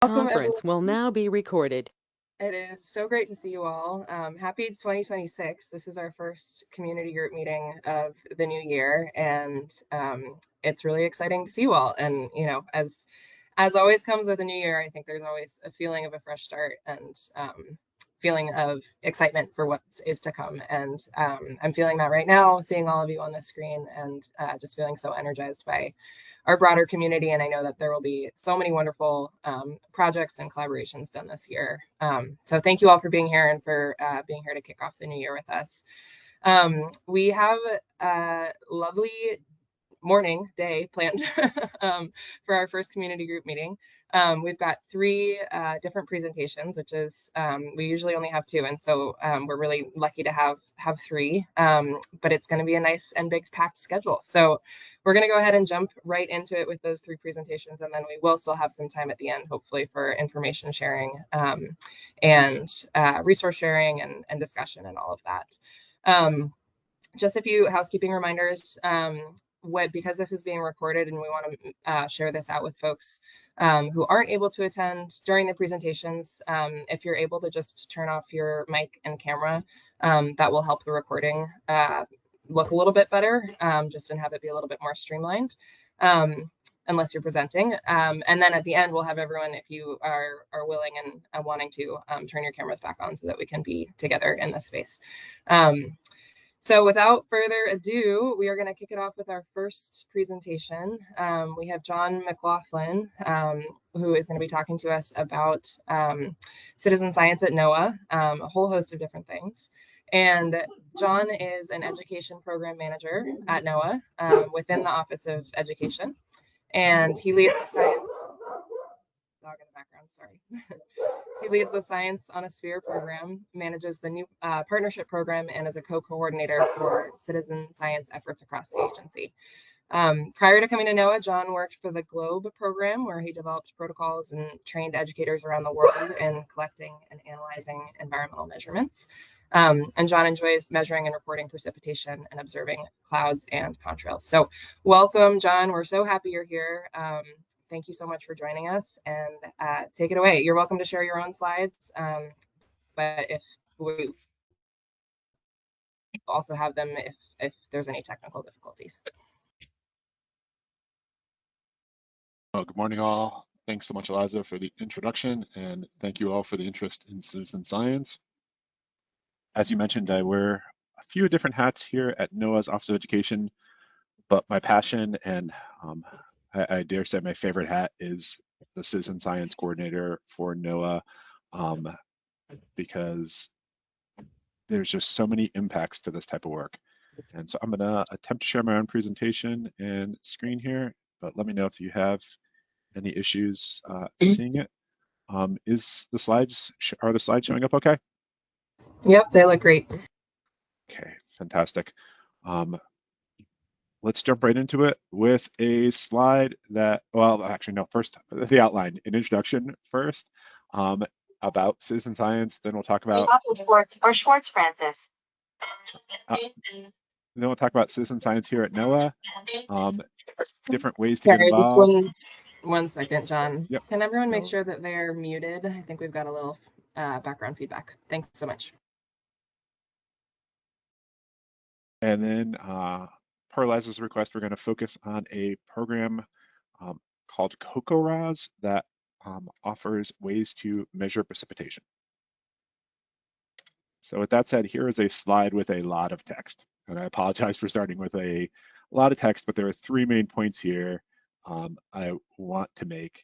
Welcome, Conference everyone. will now be recorded. It is so great to see you all. Happy 2026. This is our first community group meeting of the new year, and it's really exciting to see you all. And as always comes with a new year, I think there's always a feeling of a fresh start and feeling of excitement for what is to come. And I'm feeling that right now, seeing all of you on the screen, and just feeling so energized by our broader community. And I know that there will be so many wonderful projects and collaborations done this year. So thank you all for being here and for being here to kick off the new year with us. We have a lovely day planned for our first community group meeting. We've got three different presentations, which is we usually only have two, and so we're really lucky to have three. But it's going to be a nice and big packed schedule. So we're going to go ahead and jump right into it with those three presentations, and then we will still have some time at the end, hopefully, for information sharing and resource sharing and discussion and all of that. Just a few housekeeping reminders. Because this is being recorded and we want to share this out with folks who aren't able to attend during the presentations, if you're able to just turn off your mic and camera, that will help the recording look a little bit better, just and have it be a little bit more streamlined, unless you're presenting. And then at the end, we'll have everyone, if you are willing and wanting to, turn your cameras back on so that we can be together in this space. So without further ado, we are going to kick it off with our first presentation. We have John McLaughlin, who is going to be talking to us about citizen science at NOAA, a whole host of different things. And John is an education program manager at NOAA within the Office of Education. And he leads the science, dog in the background, sorry. He leads the Science on a Sphere program, manages the new partnership program, and is a co-coordinator for citizen science efforts across the agency. Prior to coming to NOAA, John worked for the GLOBE program, where he developed protocols and trained educators around the world in collecting and analyzing environmental measurements. And John enjoys measuring and reporting precipitation and observing clouds and contrails. So welcome, John. We're so happy you're here. Thank you so much for joining us, and take it away. You're welcome to share your own slides, but if we also have them if there's any technical difficulties. Oh, good morning, all. Thanks so much, Eliza, for the introduction, and thank you all for the interest in citizen science. As you mentioned, I wear a few different hats here at NOAA's Office of Education, but my passion and I dare say my favorite hat is the citizen science coordinator for NOAA, because there's just so many impacts to this type of work. And so I'm gonna attempt to share my own presentation and screen here, but let me know if you have any issues seeing it. Are the slides showing up okay? Yep, they look great. Okay, fantastic. Let's jump right into it with a slide that, well, actually, no, first, the outline, an introduction first about citizen science. Then we'll talk about Schwartz Francis. Then we'll talk about citizen science here at NOAA, different ways to Sorry, get involved. One second, John. Yep. Can everyone make sure that they're muted? I think we've got a little background feedback. Thanks so much. And then per Liza's request, we're going to focus on a program called COCORAS that offers ways to measure precipitation. So with that said, here is a slide with a lot of text. And I apologize for starting with a lot of text, but there are three main points here I want to make.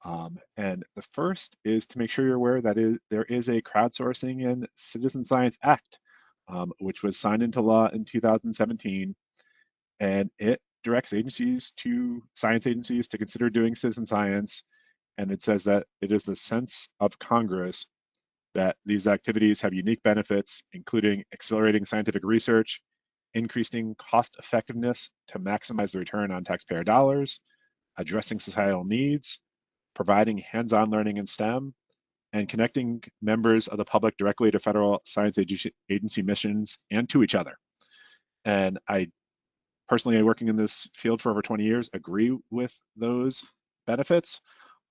And the first is to make sure you're aware that there is a Crowdsourcing and Citizen Science Act, which was signed into law in 2017. And it directs science agencies to consider doing citizen science. And it says that it is the sense of Congress that these activities have unique benefits, including accelerating scientific research, increasing cost effectiveness to maximize the return on taxpayer dollars, addressing societal needs, providing hands-on learning in STEM, and connecting members of the public directly to federal science agency missions and to each other. And I personally, working in this field for over 20 years, agree with those benefits.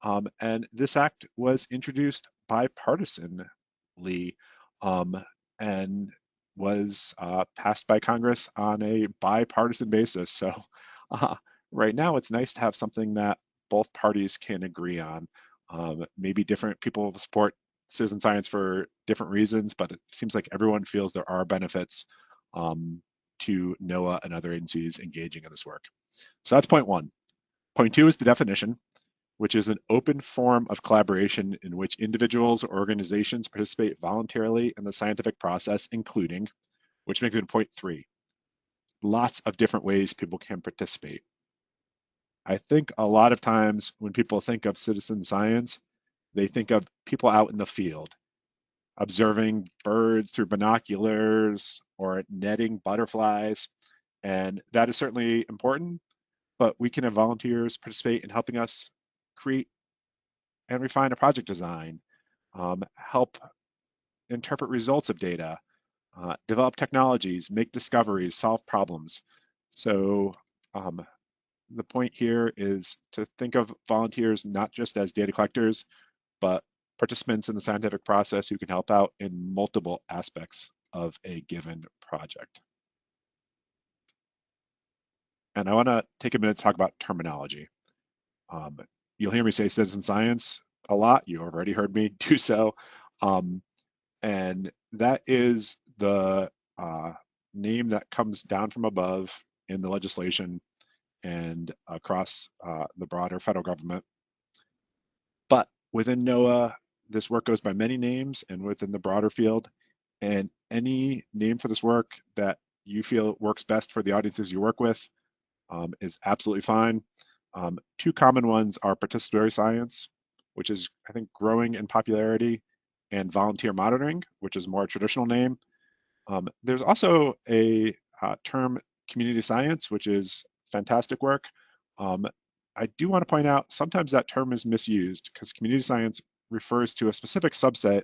And this act was introduced bipartisanly and was passed by Congress on a bipartisan basis. So uh, right now, it's nice to have something that both parties can agree on. Maybe different people support citizen science for different reasons, but it seems like everyone feels there are benefits um, to NOAA and other agencies engaging in this work. So that's point one. Point two is the definition, which is an open form of collaboration in which individuals or organizations participate voluntarily in the scientific process, including, which makes it point three, lots of different ways people can participate. I think a lot of times when people think of citizen science, they think of people out in the field, observing birds through binoculars or netting butterflies. And that is certainly important, but we can have volunteers participate in helping us create and refine a project design, help interpret results of data, develop technologies, make discoveries, solve problems. So um, the point here is to think of volunteers not just as data collectors, but participants in the scientific process who can help out in multiple aspects of a given project. And I want to take a minute to talk about terminology. Um, you'll hear me say citizen science a lot. You already heard me do so. Um, and that is the name that comes down from above in the legislation and across the broader federal government. But within NOAA, this work goes by many names and within the broader field. And any name for this work that you feel works best for the audiences you work with is absolutely fine. Two common ones are participatory science, which is, I think, growing in popularity, and volunteer monitoring, which is a more traditional name. There's also a term community science, which is fantastic work. Um, I do want to point out sometimes that term is misused because community science refers to a specific subset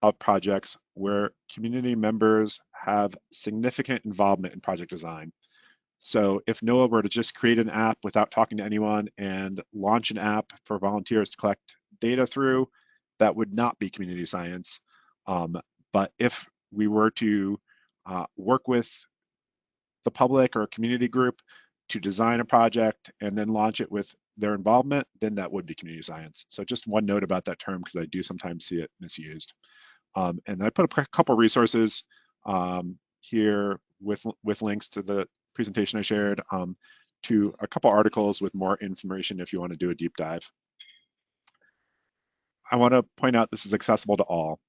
of projects where community members have significant involvement in project design. So if NOAA were to just create an app without talking to anyone and launch an app for volunteers to collect data through, that would not be community science. But if we were to work with the public or a community group to design a project and then launch it with their involvement, then that would be community science. So just one note about that term, because I do sometimes see it misused. And I put a couple resources here with links to the presentation I shared, to a couple articles with more information if you want to do a deep dive. I want to point out this is accessible to all.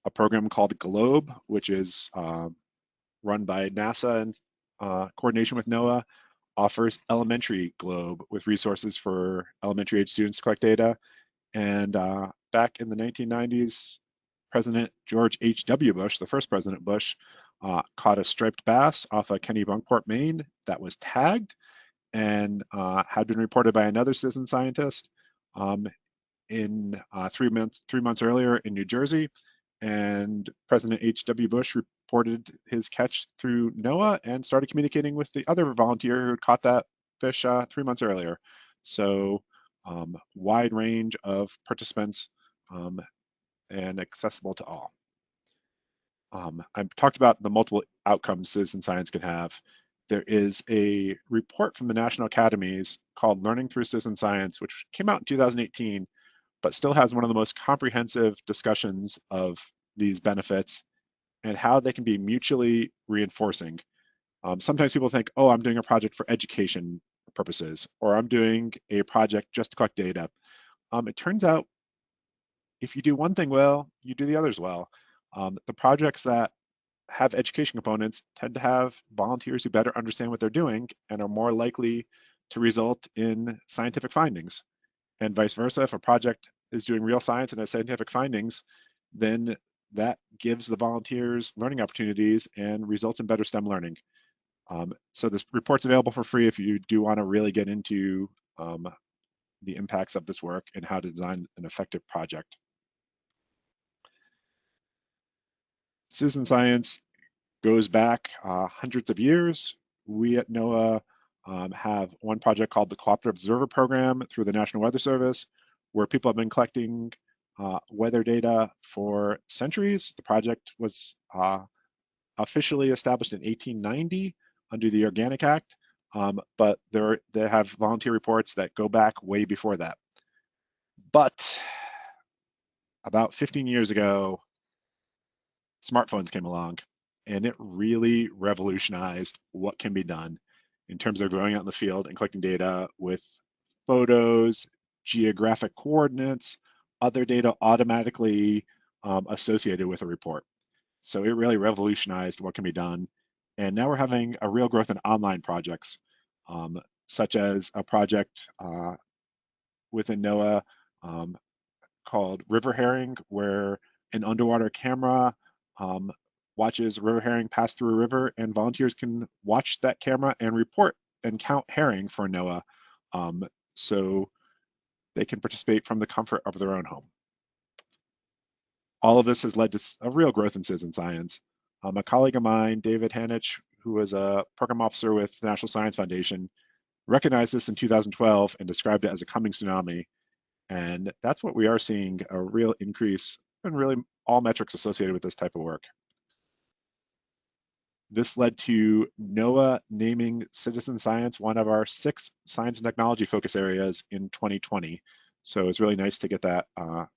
A program called GLOBE, which is run by NASA in coordination with NOAA, offers elementary GLOBE with resources for elementary age students to collect data. And back in the 1990s, President George H.W. Bush, the first President Bush, caught a striped bass off of Kennebunkport, Maine that was tagged and had been reported by another citizen scientist in 3 months earlier in New Jersey. And President H.W. Bush reported his catch through NOAA and started communicating with the other volunteer who had caught that fish 3 months earlier. So wide range of participants and accessible to all. I've talked about the multiple outcomes citizen science can have. There is a report from the National Academies called Learning Through Citizen Science, which came out in 2018, but still has one of the most comprehensive discussions of these benefits and how they can be mutually reinforcing. Sometimes people think, oh, I'm doing a project for education purposes, or I'm doing a project just to collect data. It turns out if you do one thing well, you do the others well. The projects that have education components tend to have volunteers who better understand what they're doing and are more likely to result in scientific findings. And vice versa, if a project is doing real science and has scientific findings, then that gives the volunteers learning opportunities and results in better STEM learning. So this report's available for free if you do want to really get into the impacts of this work and how to design an effective project. Citizen science goes back hundreds of years. We at NOAA have one project called the Cooperative Observer Program through the National Weather Service, where people have been collecting weather data for centuries. The project was officially established in 1890 under the Organic Act, but they have volunteer reports that go back way before that. But about 15 years ago, smartphones came along, and it really revolutionized what can be done in terms of going out in the field and collecting data with photos, geographic coordinates, other data automatically associated with a report. So it really revolutionized what can be done. And now we're having a real growth in online projects, such as a project within NOAA called River Herring, where an underwater camera um, watches river herring pass through a river, and volunteers can watch that camera and report and count herring for NOAA, so they can participate from the comfort of their own home. All of this has led to a real growth in citizen science. A colleague of mine, David Hanich, who was a program officer with the National Science Foundation, recognized this in 2012 and described it as a coming tsunami. And that's what we are seeing, a real increase in really all metrics associated with this type of work. This led to NOAA naming citizen science one of our 6 science and technology focus areas in 2020. So it's really nice to get that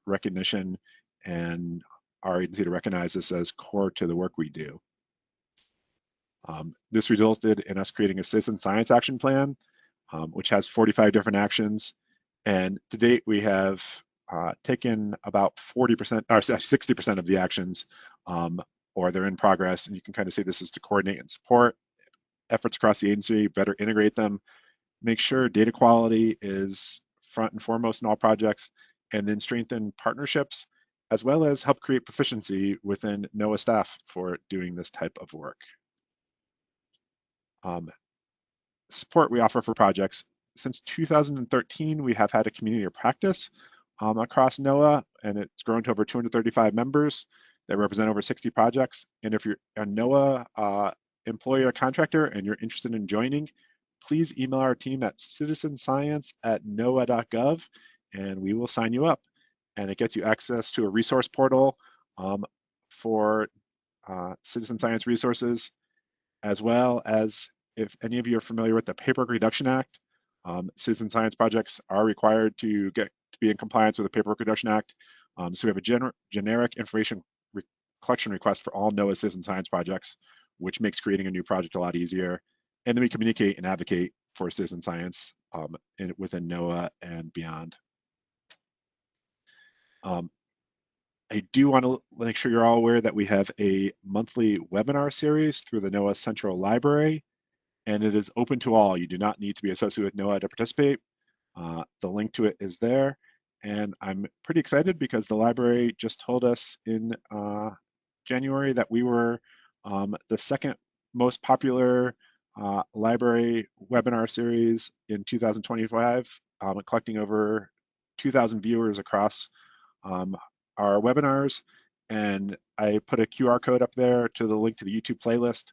recognition and our agency to recognize this as core to the work we do. This resulted in us creating a citizen science action plan, which has 45 different actions. And to date, we have taken about 40% or 60% of the actions, or they're in progress. And you can kind of see this is to coordinate and support efforts across the agency, better integrate them, make sure data quality is front and foremost in all projects, and then strengthen partnerships, as well as help create proficiency within NOAA staff for doing this type of work. Support we offer for projects. Since 2013, we have had a community of practice across NOAA, and it's grown to over 235 members that represent over 60 projects. And if you're a NOAA employee or contractor and you're interested in joining, please email our team at citizenscience@noaa.gov, and we will sign you up. And it gets you access to a resource portal for citizen science resources, as well as, if any of you are familiar with the Paperwork Reduction Act, citizen science projects are required to be in compliance with the Paperwork Reduction Act. So we have a generic information collection request for all NOAA citizen science projects, which makes creating a new project a lot easier. And then we communicate and advocate for citizen science within NOAA and beyond. I do want to make sure you're all aware that we have a monthly webinar series through the NOAA Central Library, and it is open to all. You do not need to be associated with NOAA to participate. The link to it is there, and I'm pretty excited because the library just told us in January that we were the second most popular library webinar series in 2025, collecting over 2,000 viewers across our webinars. And I put a QR code up there to the link to the YouTube playlist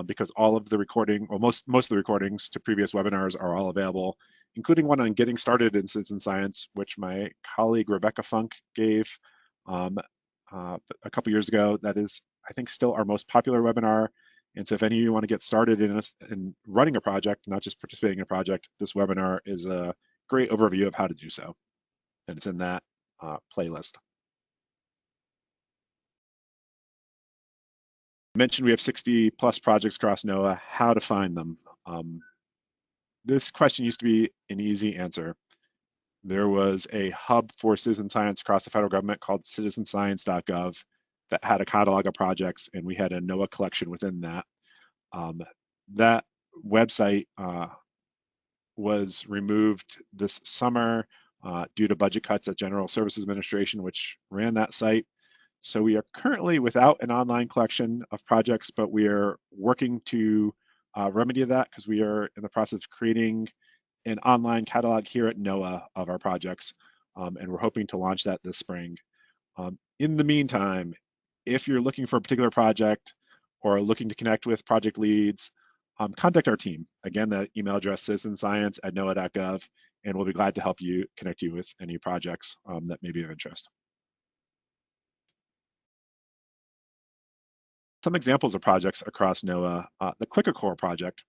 because all of the recording, or most of the recordings to previous webinars are all available, including one on getting started in citizen science, which my colleague Rebecca Funk gave a couple years ago. That is, I think, still our most popular webinar. And so if any of you want to get started in running a project, not just participating in a project, this webinar is a great overview of how to do so. And it's in that playlist. I mentioned we have 60 plus projects across NOAA. How to find them? This question used to be an easy answer. There was a hub for citizen science across the federal government called citizenscience.gov that had a catalog of projects, and we had a NOAA collection within that. That website was removed this summer due to budget cuts at General Services Administration, which ran that site. So we are currently without an online collection of projects, but we are working to remedy that because we are in the process of creating an online catalog here at NOAA of our projects, and we're hoping to launch that this spring. In the meantime, if you're looking for a particular project or looking to connect with project leads, contact our team. Again, that email address citizenscience@noaa.gov, and we'll be glad to help you connect you with any projects that may be of interest. Some examples of projects across NOAA. The ClickerCore project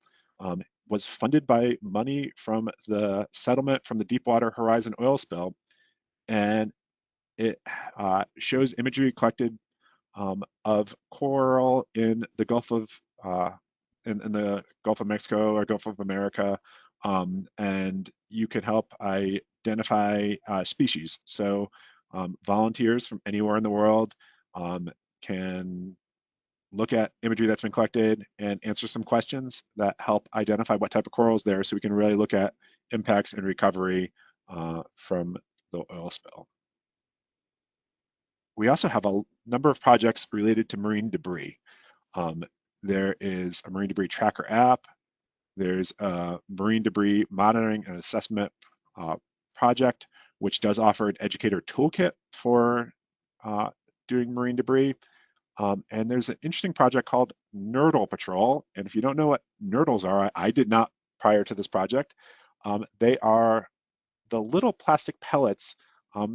was funded by money from the settlement from the Deepwater Horizon oil spill, and it shows imagery collected of coral in the Gulf of in the Gulf of Mexico or Gulf of America, and you can help identify species. So volunteers from anywhere in the world can look at imagery that's been collected and answer some questions that help identify what type of coral is there, so we can really look at impacts and recovery from the oil spill. We also have a number of projects related to marine debris. There is a marine debris tracker app. There's a marine debris monitoring and assessment project, which does offer an educator toolkit for doing marine debris. And there's an interesting project called Nurdle Patrol. And if you don't know what nurdles are, I did not prior to this project. They are the little plastic pellets,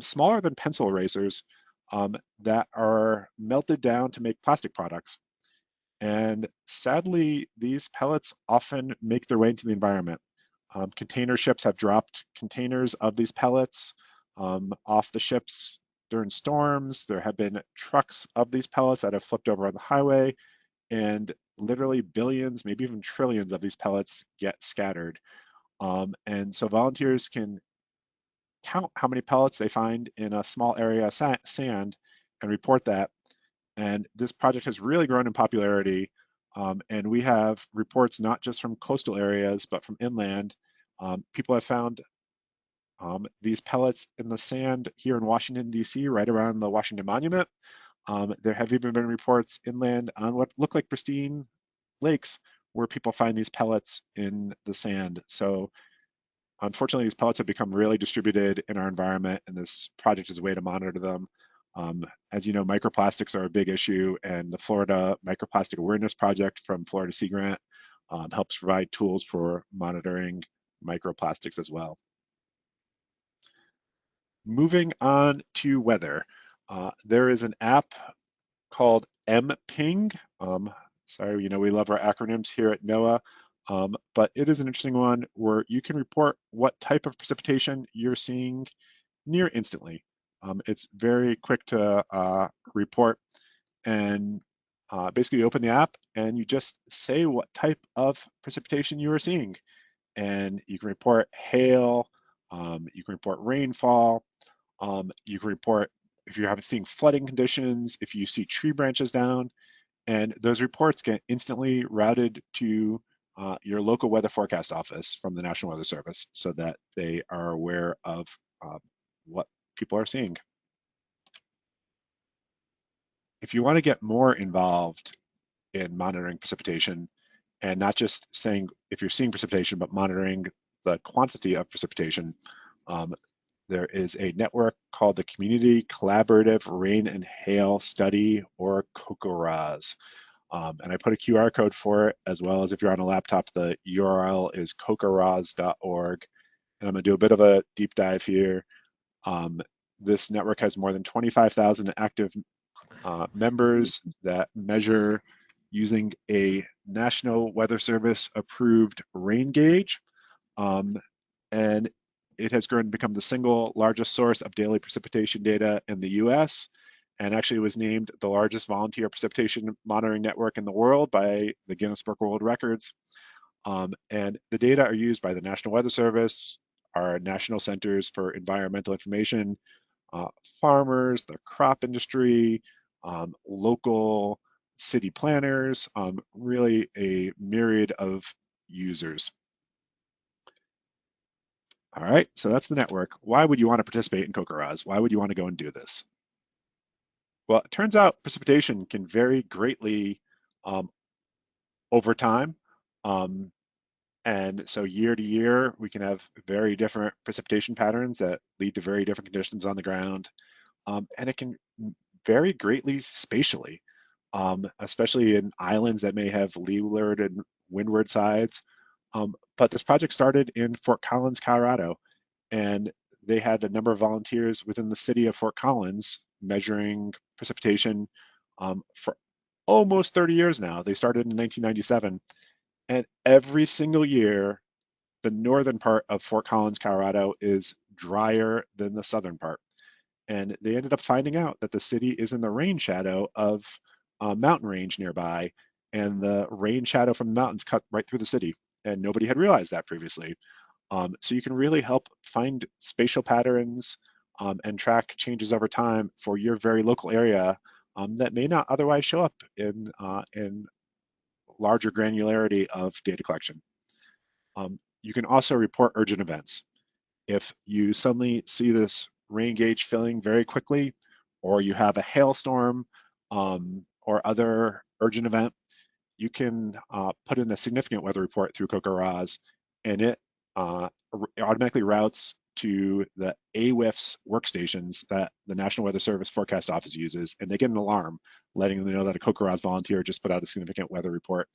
smaller than pencil erasers, that are melted down to make plastic products. And sadly, these pellets often make their way into the environment. Container ships have dropped containers of these pellets off the ships during storms. There have been trucks of these pellets that have flipped over on the highway, and literally billions, maybe even trillions of these pellets get scattered. And so volunteers can count how many pellets they find in a small area of sand and report that. And this project has really grown in popularity. And we have reports not just from coastal areas, but from inland. People have found these pellets in the sand here in Washington, D.C., right around the Washington Monument. There have even been reports inland on what look like pristine lakes where people find these pellets in the sand. So unfortunately, these pellets have become really distributed in our environment, and this project is a way to monitor them. As you know, microplastics are a big issue, and the Florida Microplastic Awareness Project from Florida Sea Grant helps provide tools for monitoring microplastics as well. Moving on to weather. There is an app called MPing. Sorry, you know, we love our acronyms here at NOAA, but it is an interesting one where you can report what type of precipitation you're seeing near instantly. It's very quick to report, and basically you open the app and you just say what type of precipitation you are seeing. And you can report hail, you can report rainfall, you can report if you're seeing flooding conditions, if you see tree branches down, and those reports get instantly routed to your local weather forecast office from the National Weather Service so that they are aware of what people are seeing. If you want to get more involved in monitoring precipitation, and not just saying if you're seeing precipitation, but monitoring the quantity of precipitation, there is a network called the Community Collaborative Rain and Hail Study, or COCORAS. And I put a QR code for it, as well as if you're on a laptop, the URL is cocoras.org. And I'm gonna do a bit of a deep dive here. This network has more than 25,000 active members that measure using a National Weather Service approved rain gauge. And it has grown to become the single largest source of daily precipitation data in the US, and actually was named the largest volunteer precipitation monitoring network in the world by the Guinness Book of World Records. And the data are used by the National Weather Service, our national centers for environmental information, farmers, the crop industry, local city planners, really a myriad of users. All right, so that's the network. Why would you want to participate in COCORAS? Why would you want to go and do this? Well, it turns out precipitation can vary greatly over time. And so year to year, we can have very different precipitation patterns that lead to very different conditions on the ground. And it can vary greatly spatially, especially in islands that may have leeward and windward sides. But this project started in Fort Collins, Colorado, and they had a number of volunteers within the city of Fort Collins measuring precipitation for almost 30 years now. They started in 1997, and every single year, the northern part of Fort Collins, Colorado, is drier than the southern part. And they ended up finding out that the city is in the rain shadow of a mountain range nearby, and the rain shadow from the mountains cut right through the city. And nobody had realized that previously. So you can really help find spatial patterns and track changes over time for your very local area that may not otherwise show up in larger granularity of data collection. You can also report urgent events. If you suddenly see this rain gauge filling very quickly, or you have a hailstorm or other urgent event, you can put in a significant weather report through CocoRAS, and it automatically routes to the AWIFS workstations that the National Weather Service Forecast Office uses, and they get an alarm letting them know that a CocoRAS volunteer just put out a significant weather report.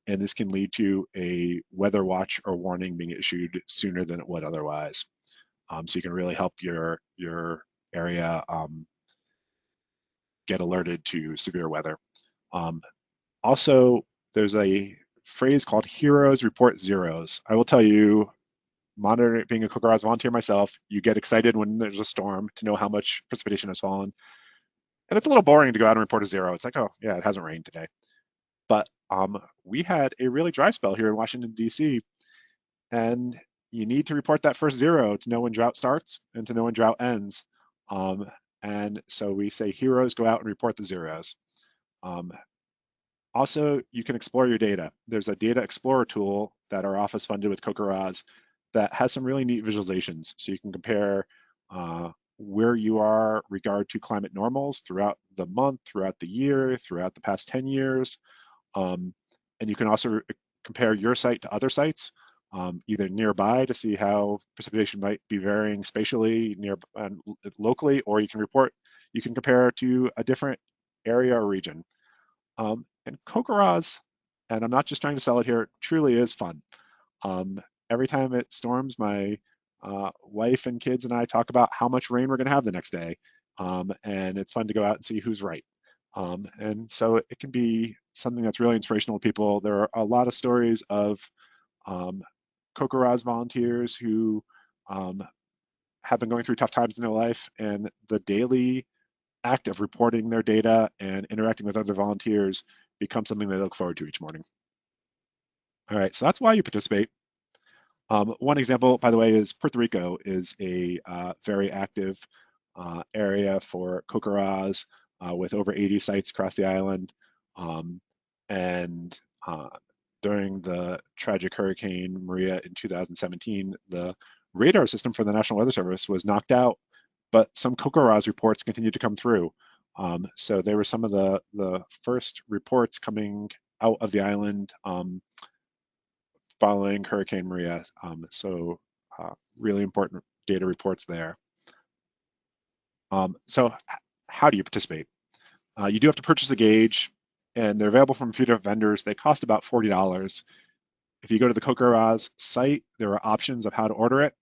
And this can lead to a weather watch or warning being issued sooner than it would otherwise. So you can really help your area get alerted to severe weather. Um, Also, there's a phrase called heroes report zeros. I will tell you, monitoring being a CocoRAS volunteer myself, you get excited when there's a storm to know how much precipitation has fallen. And it's a little boring to go out and report a zero. It's like, oh, yeah, it hasn't rained today. But we had a really dry spell here in Washington, D.C., and you need to report that first zero to know when drought starts and to know when drought ends. Um, and so we say heroes go out and report the zeros. Um, Also, you can explore your data. There's a data explorer tool that our office funded with CocoRAS that has some really neat visualizations. So you can compare where you are regard to climate normals throughout the month, throughout the year, throughout the past 10 years. Um, and you can also compare your site to other sites, either nearby to see how precipitation might be varying spatially near locally, or you can compare to a different area or region. And CocoRAS, and I'm not just trying to sell it here, it truly is fun. Every time it storms, my wife and kids and I talk about how much rain we're going to have the next day. And it's fun to go out and see who's right. And so it can be something that's really inspirational to people. There are a lot of stories of um, CocoRAS volunteers who um, have been going through tough times in their life, and the daily act of reporting their data and interacting with other volunteers becomes something they look forward to each morning. All right, so that's why you participate. One example, by the way, is Puerto Rico is a very active area for CocoRAS with over 80 sites across the island. Um, and during the tragic Hurricane Maria in 2017, the radar system for the National Weather Service was knocked out, but some CocoRAS reports continued to come through. So they were some of the first reports coming out of the island following Hurricane Maria. Really important data reports there. So how do you participate? You do have to purchase a gauge, and they're available from a few different vendors. They cost about $40. If you go to the CocoRAS site, there are options of how to order it.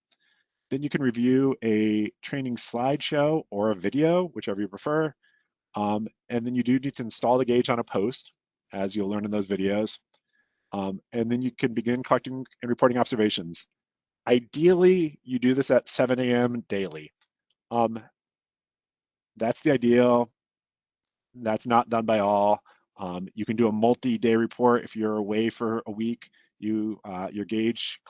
Then you can review a training slideshow or a video, whichever you prefer. And then you do need to install the gauge on a post, as you'll learn in those videos. And then you can begin collecting and reporting observations. Ideally, you do this at 7 a.m. daily. That's the ideal. That's not done by all. You can do a multi-day report if you're away for a week. Your gauge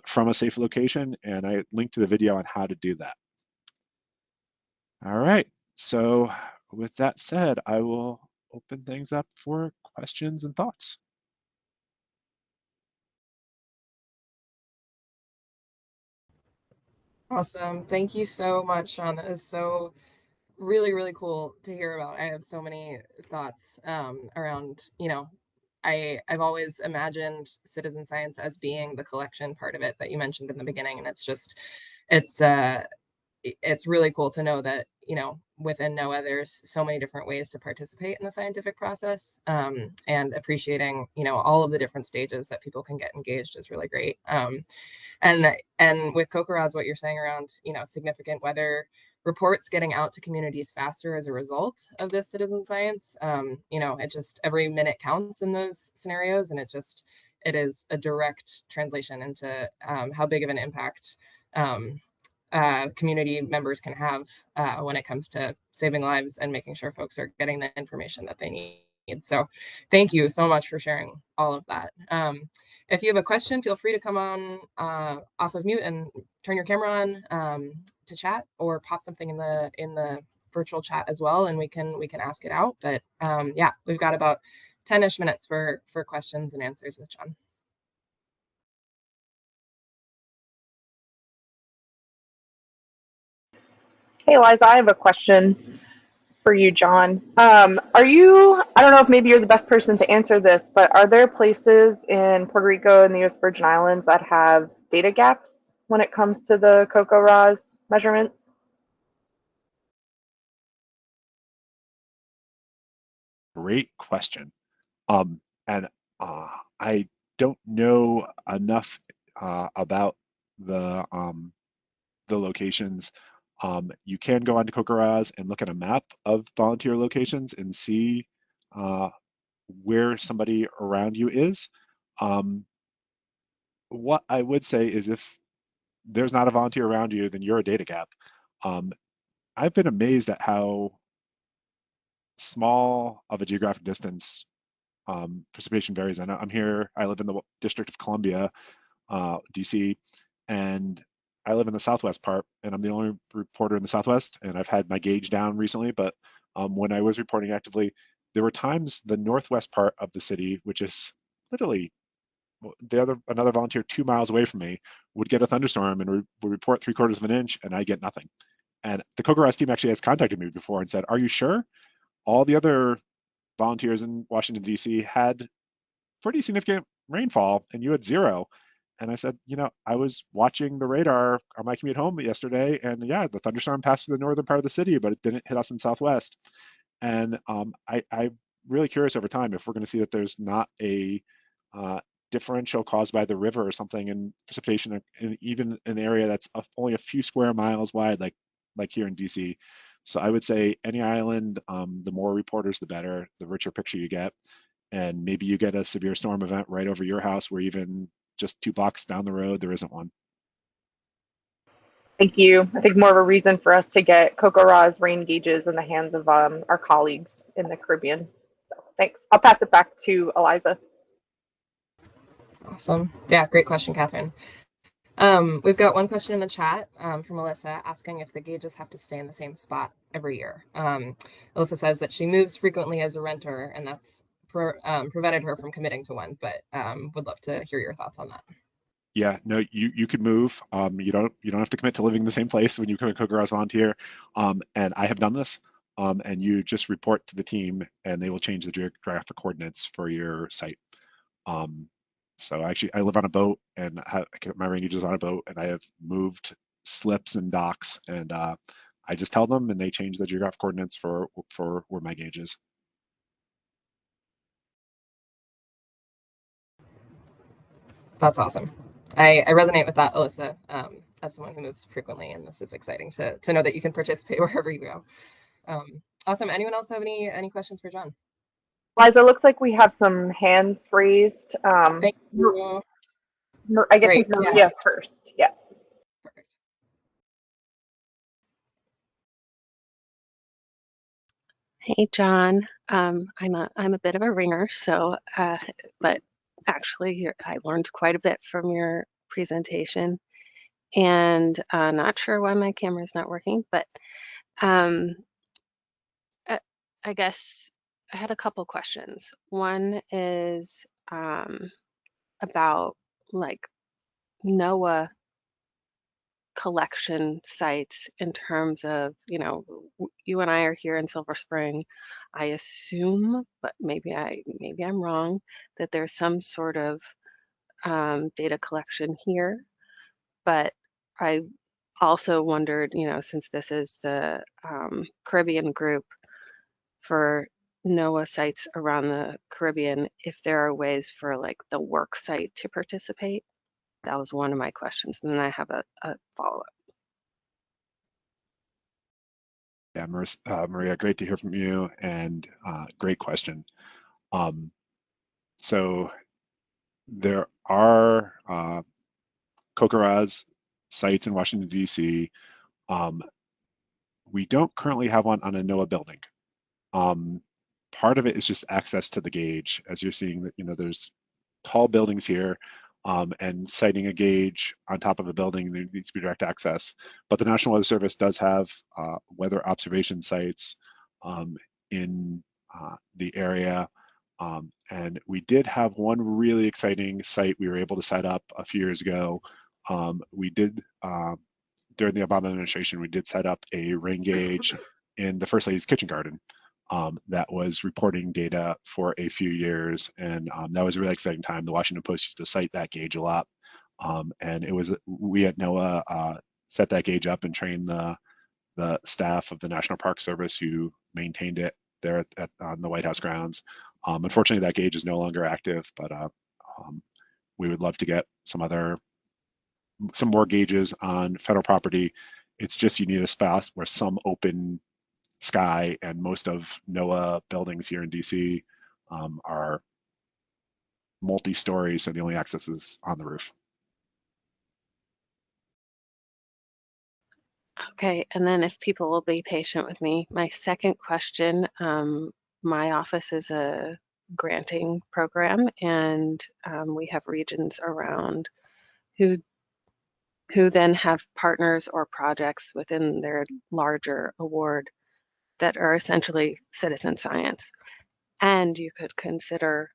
from a safe location, and I linked to the video on how to do that. All right, so with that said, I will open things up for questions and thoughts. Awesome. Thank you so much, Sean. That is so really, really cool to hear about. I have so many thoughts around, I've always imagined citizen science as being the collection part of it that you mentioned in the beginning, and it's it's really cool to know that, within NOAA, there's so many different ways to participate in the scientific process, and appreciating, all of the different stages that people can get engaged is really great. And with COCORA's, what you're saying around, significant weather reports getting out to communities faster as a result of this citizen science, it just, every minute counts in those scenarios, and it is a direct translation into how big of an impact community members can have when it comes to saving lives and making sure folks are getting the information that they need. So thank you so much for sharing all of that. If you have a question, feel free to come on off of mute and turn your camera on to chat, or pop something in the virtual chat as well, and we can ask it out. But yeah, we've got about 10-ish minutes for questions and answers with John. Hey, Liza, I have a question for you, John. I don't know if maybe you're the best person to answer this, but are there places in Puerto Rico and the U.S. Virgin Islands that have data gaps when it comes to the COCO-RAS measurements? Great question. And I don't know enough about the locations. You can go onto COCORAS and look at a map of volunteer locations and see where somebody around you is. What I would say is, if there's not a volunteer around you, then you're a data gap. Um, I've been amazed at how small of a geographic distance precipitation varies. I'm here, I live in the District of Columbia, DC, and I live in the southwest part, and I'm the only reporter in the southwest, and I've had my gauge down recently, but when I was reporting actively, there were times the northwest part of the city, which is literally another volunteer 2 miles away from me, would get a thunderstorm and would report 3/4 of an inch, and I get nothing. And the COCORAS team actually has contacted me before and said, "Are you sure?" All the other volunteers in Washington, D.C. had pretty significant rainfall, and you had zero. And I said, I was watching the radar on my commute home yesterday, and yeah, the thunderstorm passed through the northern part of the city, but it didn't hit us in Southwest. And I'm really curious over time if we're going to see that there's not a differential caused by the river or something in precipitation, in even an area that's only a few square miles wide, like here in DC. So I would say any island, the more reporters, the better, the richer picture you get. And maybe you get a severe storm event right over your house where even just 2 blocks down the road, there isn't one. Thank you. I think more of a reason for us to get COCO-RAS rain gauges in the hands of our colleagues in the Caribbean. So thanks. I'll pass it back to Eliza. Awesome. Yeah, great question, Catherine. We've got one question in the chat from Alyssa, asking if the gauges have to stay in the same spot every year. Alyssa says that she moves frequently as a renter, and that's prevented her from committing to one, but would love to hear your thoughts on that. Yeah, no, you could move. You don't have to commit to living in the same place when you come to COCORAS volunteer. And I have done this. And you just report to the team, and they will change the geographic coordinates for your site. So actually, I live on a boat, and my rain gauge is on a boat, and I have moved slips and docks, and I just tell them, and they change the geographic coordinates for where my gauge is. That's awesome. I resonate with that, Alyssa, as someone who moves frequently, and this is exciting to know that you can participate wherever you go. Awesome. Anyone else have any questions for John? Liza, looks like we have some hands raised. Thank you. I guess Great. Maria Yeah. first. Yeah. Perfect. Hey, John. I'm a bit of a ringer, so but actually, I learned quite a bit from your presentation, and not sure why my camera's not working, but um, I, I guess I had a couple questions. One is about like NOAA collection sites in terms of, you and I are here in Silver Spring. I assume, but maybe I'm wrong, that there's some sort of data collection here. But I also wondered, since this is the Caribbean group, for NOAA sites around the Caribbean, if there are ways for like the work site to participate. That was one of my questions. And then I have a follow-up. Yeah, Maria, great to hear from you, and great question. So there are COCORA's sites in Washington, D.C. We don't currently have one on a NOAA building. Part of it is just access to the gauge. As you're seeing, that there's tall buildings here, and siting a gauge on top of a building, there needs to be direct access. But the National Weather Service does have weather observation sites in the area. And we did have one really exciting site we were able to set up a few years ago. We did, during the Obama administration, we did set up a rain gauge in the First Lady's kitchen garden that was reporting data for a few years. And that was a really exciting time. The Washington Post used to cite that gauge a lot. And we at NOAA set that gauge up and trained the staff of the National Park Service who maintained it there on the White House grounds. Unfortunately, that gauge is no longer active, but we would love to get some more gauges on federal property. It's just you need a spot where some open sky, and most of NOAA buildings here in DC are multi-story, so the only access is on the roof. Okay, and then if people will be patient with me, my second question, my office is a granting program, and we have regions around who then have partners or projects within their larger award that are essentially citizen science. And you could consider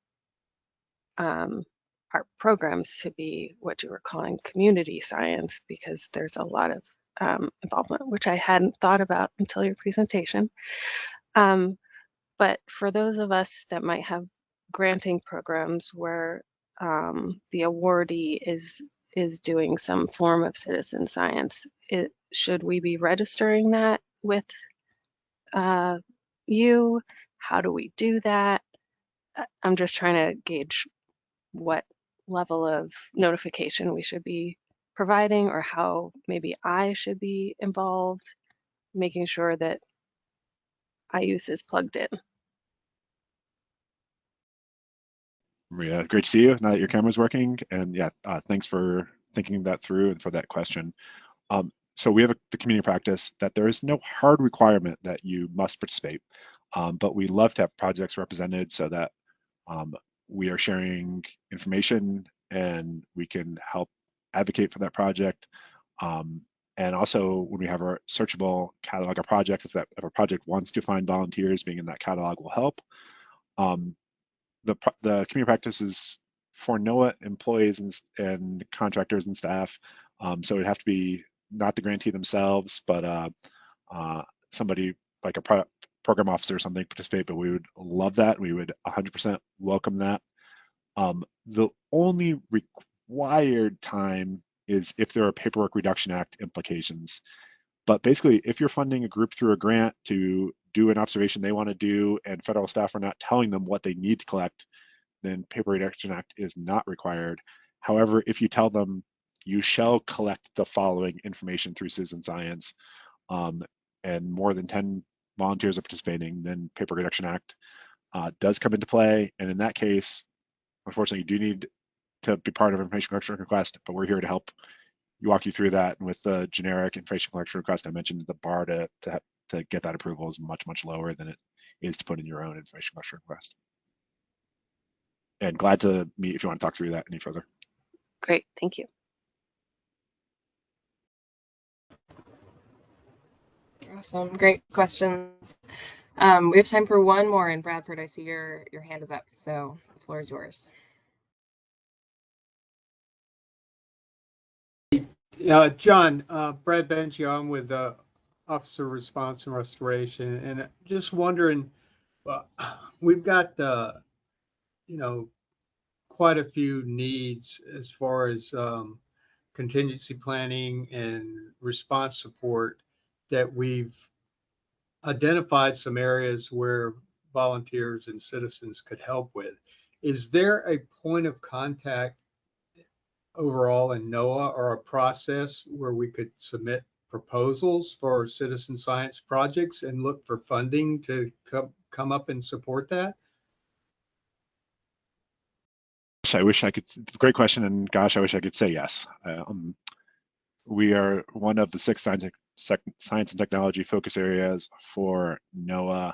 our programs to be what you were calling community science, because there's a lot of involvement, which I hadn't thought about until your presentation. But for those of us that might have granting programs where the awardee is doing some form of citizen science, should we be registering that with you? How do we do that? I'm just trying to gauge what level of notification we should be providing, or how maybe I should be involved, making sure that IUCE is plugged in. Maria, great to see you now that your camera's working. And yeah, thanks for thinking that through and for that question. So we have the community practice that there is no hard requirement that you must participate, but we love to have projects represented so that we are sharing information and we can help advocate for that project. And also when we have our searchable catalog of projects, if a project wants to find volunteers, being in that catalog will help. The community practice is for NOAA employees and contractors and staff. So it'd have to be not the grantee themselves, but somebody like a program officer or something participate, but we would love that. We would 100% welcome that. The only required time is if there are Paperwork Reduction Act implications. But basically, if you're funding a group through a grant to do an observation they want to do and federal staff are not telling them what they need to collect, then Paper Reduction Act is not required. However, if you tell them you shall collect the following information through citizen science, and more than 10 volunteers are participating, then Paper Reduction Act does come into play. And in that case, unfortunately, you do need to be part of an information collection request, but we're here to help walk you through that. And with the generic information collection request, I mentioned the bar to get that approval is much, much lower than it is to put in your own information collection request. And glad to meet if you want to talk through that any further. Great, thank you. Awesome, great question. We have time for one more, and Bradford, I see your hand is up, so the floor is yours. John, Brad Benchio, I'm with Officer Response and Restoration, and just wondering, uh, we've got, you know, quite a few needs as far as contingency planning and response support that we've identified some areas where volunteers and citizens could help with. Is there a point of contact overall in NOAA or a process where we could submit proposals for citizen science projects and look for funding to come up and support that? I wish I could. Great question, and gosh, I wish I could say yes. We are one of the 6 science and technology focus areas for NOAA,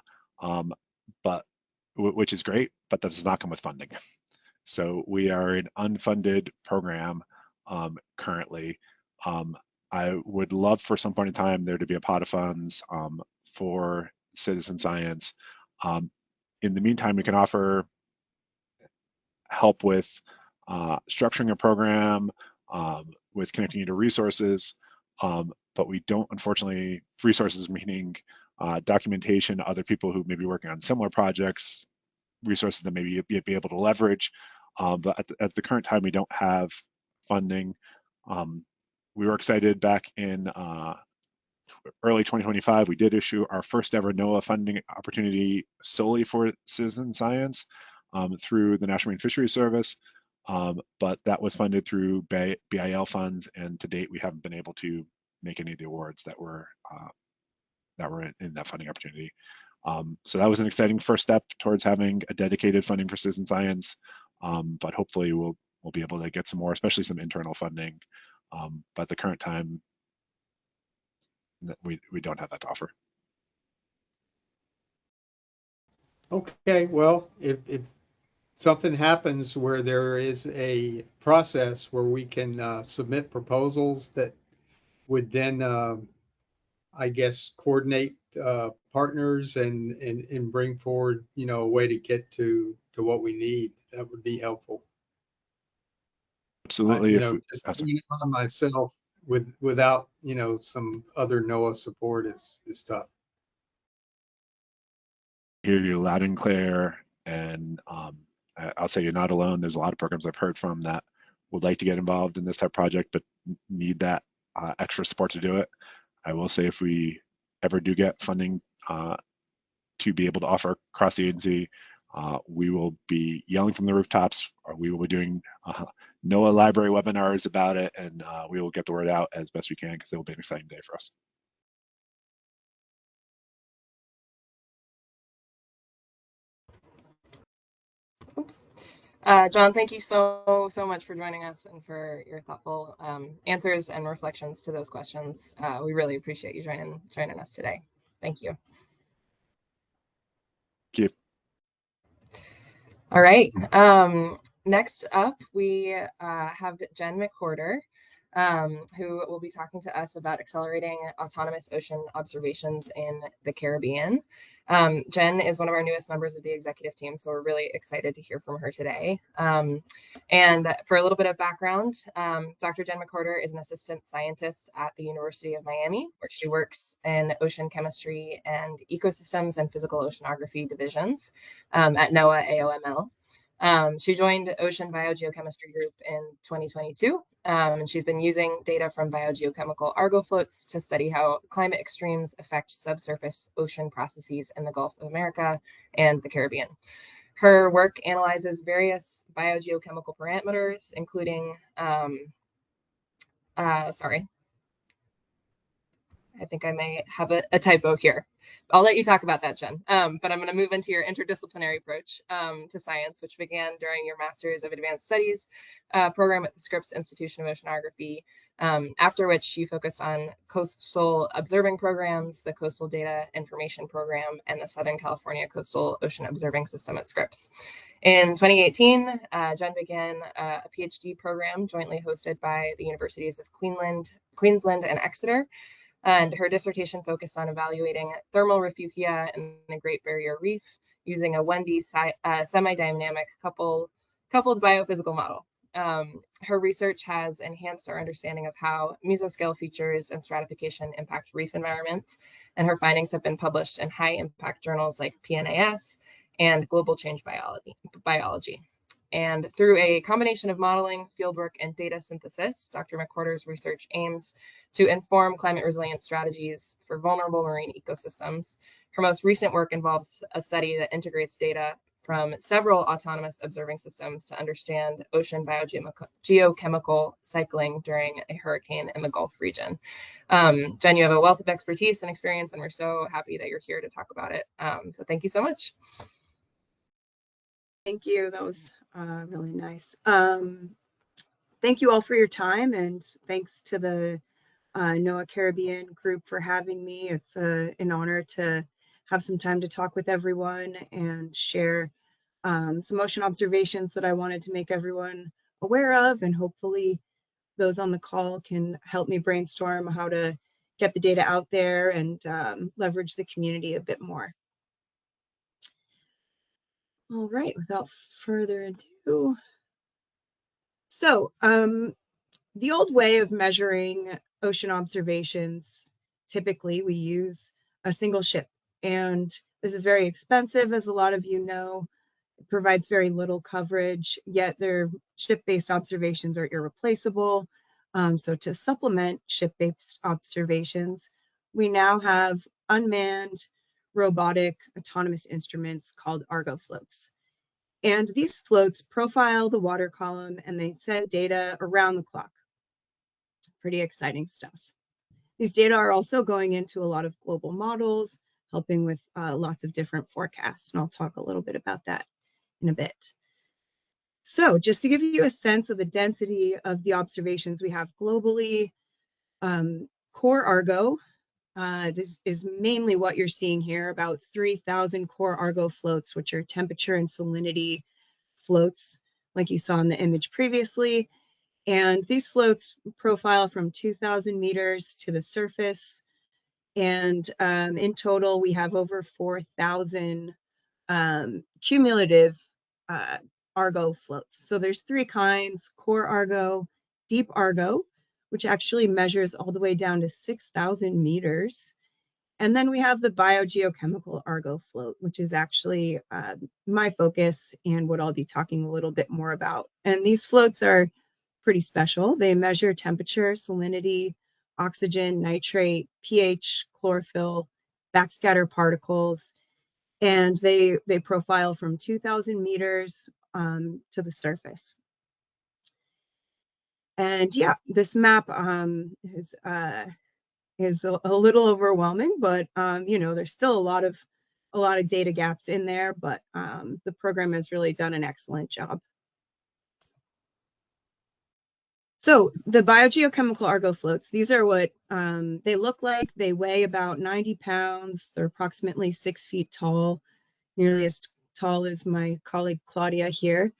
but which is great, but that does not come with funding. So we are an unfunded program currently. I would love for some point in time there to be a pot of funds for citizen science. In the meantime, we can offer help with structuring a program, with connecting you to resources, but we don't, unfortunately, resources meaning documentation, other people who may be working on similar projects, resources that maybe you'd be able to leverage. But at the current time, we don't have funding. We were excited back in early 2025, we did issue our first ever NOAA funding opportunity solely for citizen science through the National Marine Fisheries Service, but that was funded through BIL funds, and to date we haven't been able to make any of the awards that were in that funding opportunity. So that was an exciting first step towards having a dedicated funding for citizen science, but hopefully we'll be able to get some more, especially some internal funding. But at the current time, we don't have that to offer. Okay, well, if something happens where there is a process where we can submit proposals that would then, I guess, coordinate partners and bring forward, a way to get to what we need, that would be helpful. Absolutely. Just doing it on myself without, some other NOAA support is tough. Hear you loud and clear, and I'll say you're not alone. There's a lot of programs I've heard from that would like to get involved in this type of project, but need that extra support to do it. I will say if we ever do get funding to be able to offer across the agency, we will be yelling from the rooftops, or we will be doing NOAA library webinars about it, and we will get the word out as best we can, because it will be an exciting day for us. Oops. John, thank you so much for joining us and for your thoughtful answers and reflections to those questions. We really appreciate you joining us today. Thank you. Thank you. All right. Next up, we have Jen McWhorter, who will be talking to us about accelerating autonomous ocean observations in the Caribbean. Jen is one of our newest members of the executive team, so we're really excited to hear from her today. And for a little bit of background, Dr. Jen McWhorter is an assistant scientist at the University of Miami, where she works in ocean chemistry and ecosystems and physical oceanography divisions at NOAA AOML. She joined Ocean Biogeochemistry Group in 2022, and she's been using data from biogeochemical Argo floats to study how climate extremes affect subsurface ocean processes in the Gulf of America and the Caribbean. Her work analyzes various biogeochemical parameters, including, I think I may have a typo here. I'll let you talk about that, Jen. But I'm going to move into your interdisciplinary approach to science, which began during your Master's of Advanced Studies program at the Scripps Institution of Oceanography, after which you focused on coastal observing programs, the Coastal Data Information Program, and the Southern California Coastal Ocean Observing System at Scripps. In 2018, Jen began a PhD program jointly hosted by the Universities of Queensland and Exeter, and her dissertation focused on evaluating thermal refugia in the Great Barrier Reef using a 1D semi-dynamic coupled biophysical model. Her research has enhanced our understanding of how mesoscale features and stratification impact reef environments, and her findings have been published in high-impact journals like PNAS and Global Change Biology. And through a combination of modeling, fieldwork, and data synthesis, Dr. McWhorter's research aims to inform climate resilient strategies for vulnerable marine ecosystems. Her most recent work involves a study that integrates data from several autonomous observing systems to understand ocean biogeochemical cycling during a hurricane in the Gulf region. Jen, you have a wealth of expertise and experience, and we're so happy that you're here to talk about it. So thank you so much. Thank you. That was really nice. Thank you all for your time, and thanks to the NOAA Caribbean group for having me. It's an honor to have some time to talk with everyone and share some ocean observations that I wanted to make everyone aware of, and hopefully those on the call can help me brainstorm how to get the data out there and leverage the community a bit more. All right, without further ado. So the old way of measuring ocean observations, typically we use a single ship. And this is very expensive, as a lot of you know. It provides very little coverage, yet their ship-based observations are irreplaceable. So to supplement ship-based observations, we now have unmanned, robotic, autonomous instruments called Argo floats. And these floats profile the water column and they send data around the clock. Pretty exciting stuff. These data are also going into a lot of global models, helping with lots of different forecasts. And I'll talk a little bit about that in a bit. So just to give you a sense of the density of the observations we have globally, core Argo, this is mainly what you're seeing here, about 3,000 core Argo floats, which are temperature and salinity floats, like you saw in the image previously. And these floats profile from 2,000 meters to the surface. And in total, we have over 4,000 cumulative Argo floats. So there's three kinds: core Argo, deep Argo, which actually measures all the way down to 6,000 meters. And then we have the biogeochemical Argo float, which is actually my focus and what I'll be talking a little bit more about. And these floats are pretty special. They measure temperature, salinity, oxygen, nitrate, pH, chlorophyll, backscatter particles, and they profile from 2,000 meters to the surface. And yeah, this map is a little overwhelming, but you know, there's still a lot of data gaps in there, but the program has really done an excellent job. So the biogeochemical Argo floats, these are what they look like. They weigh about 90 pounds. They're approximately 6 feet tall, nearly as tall as my colleague Claudia here.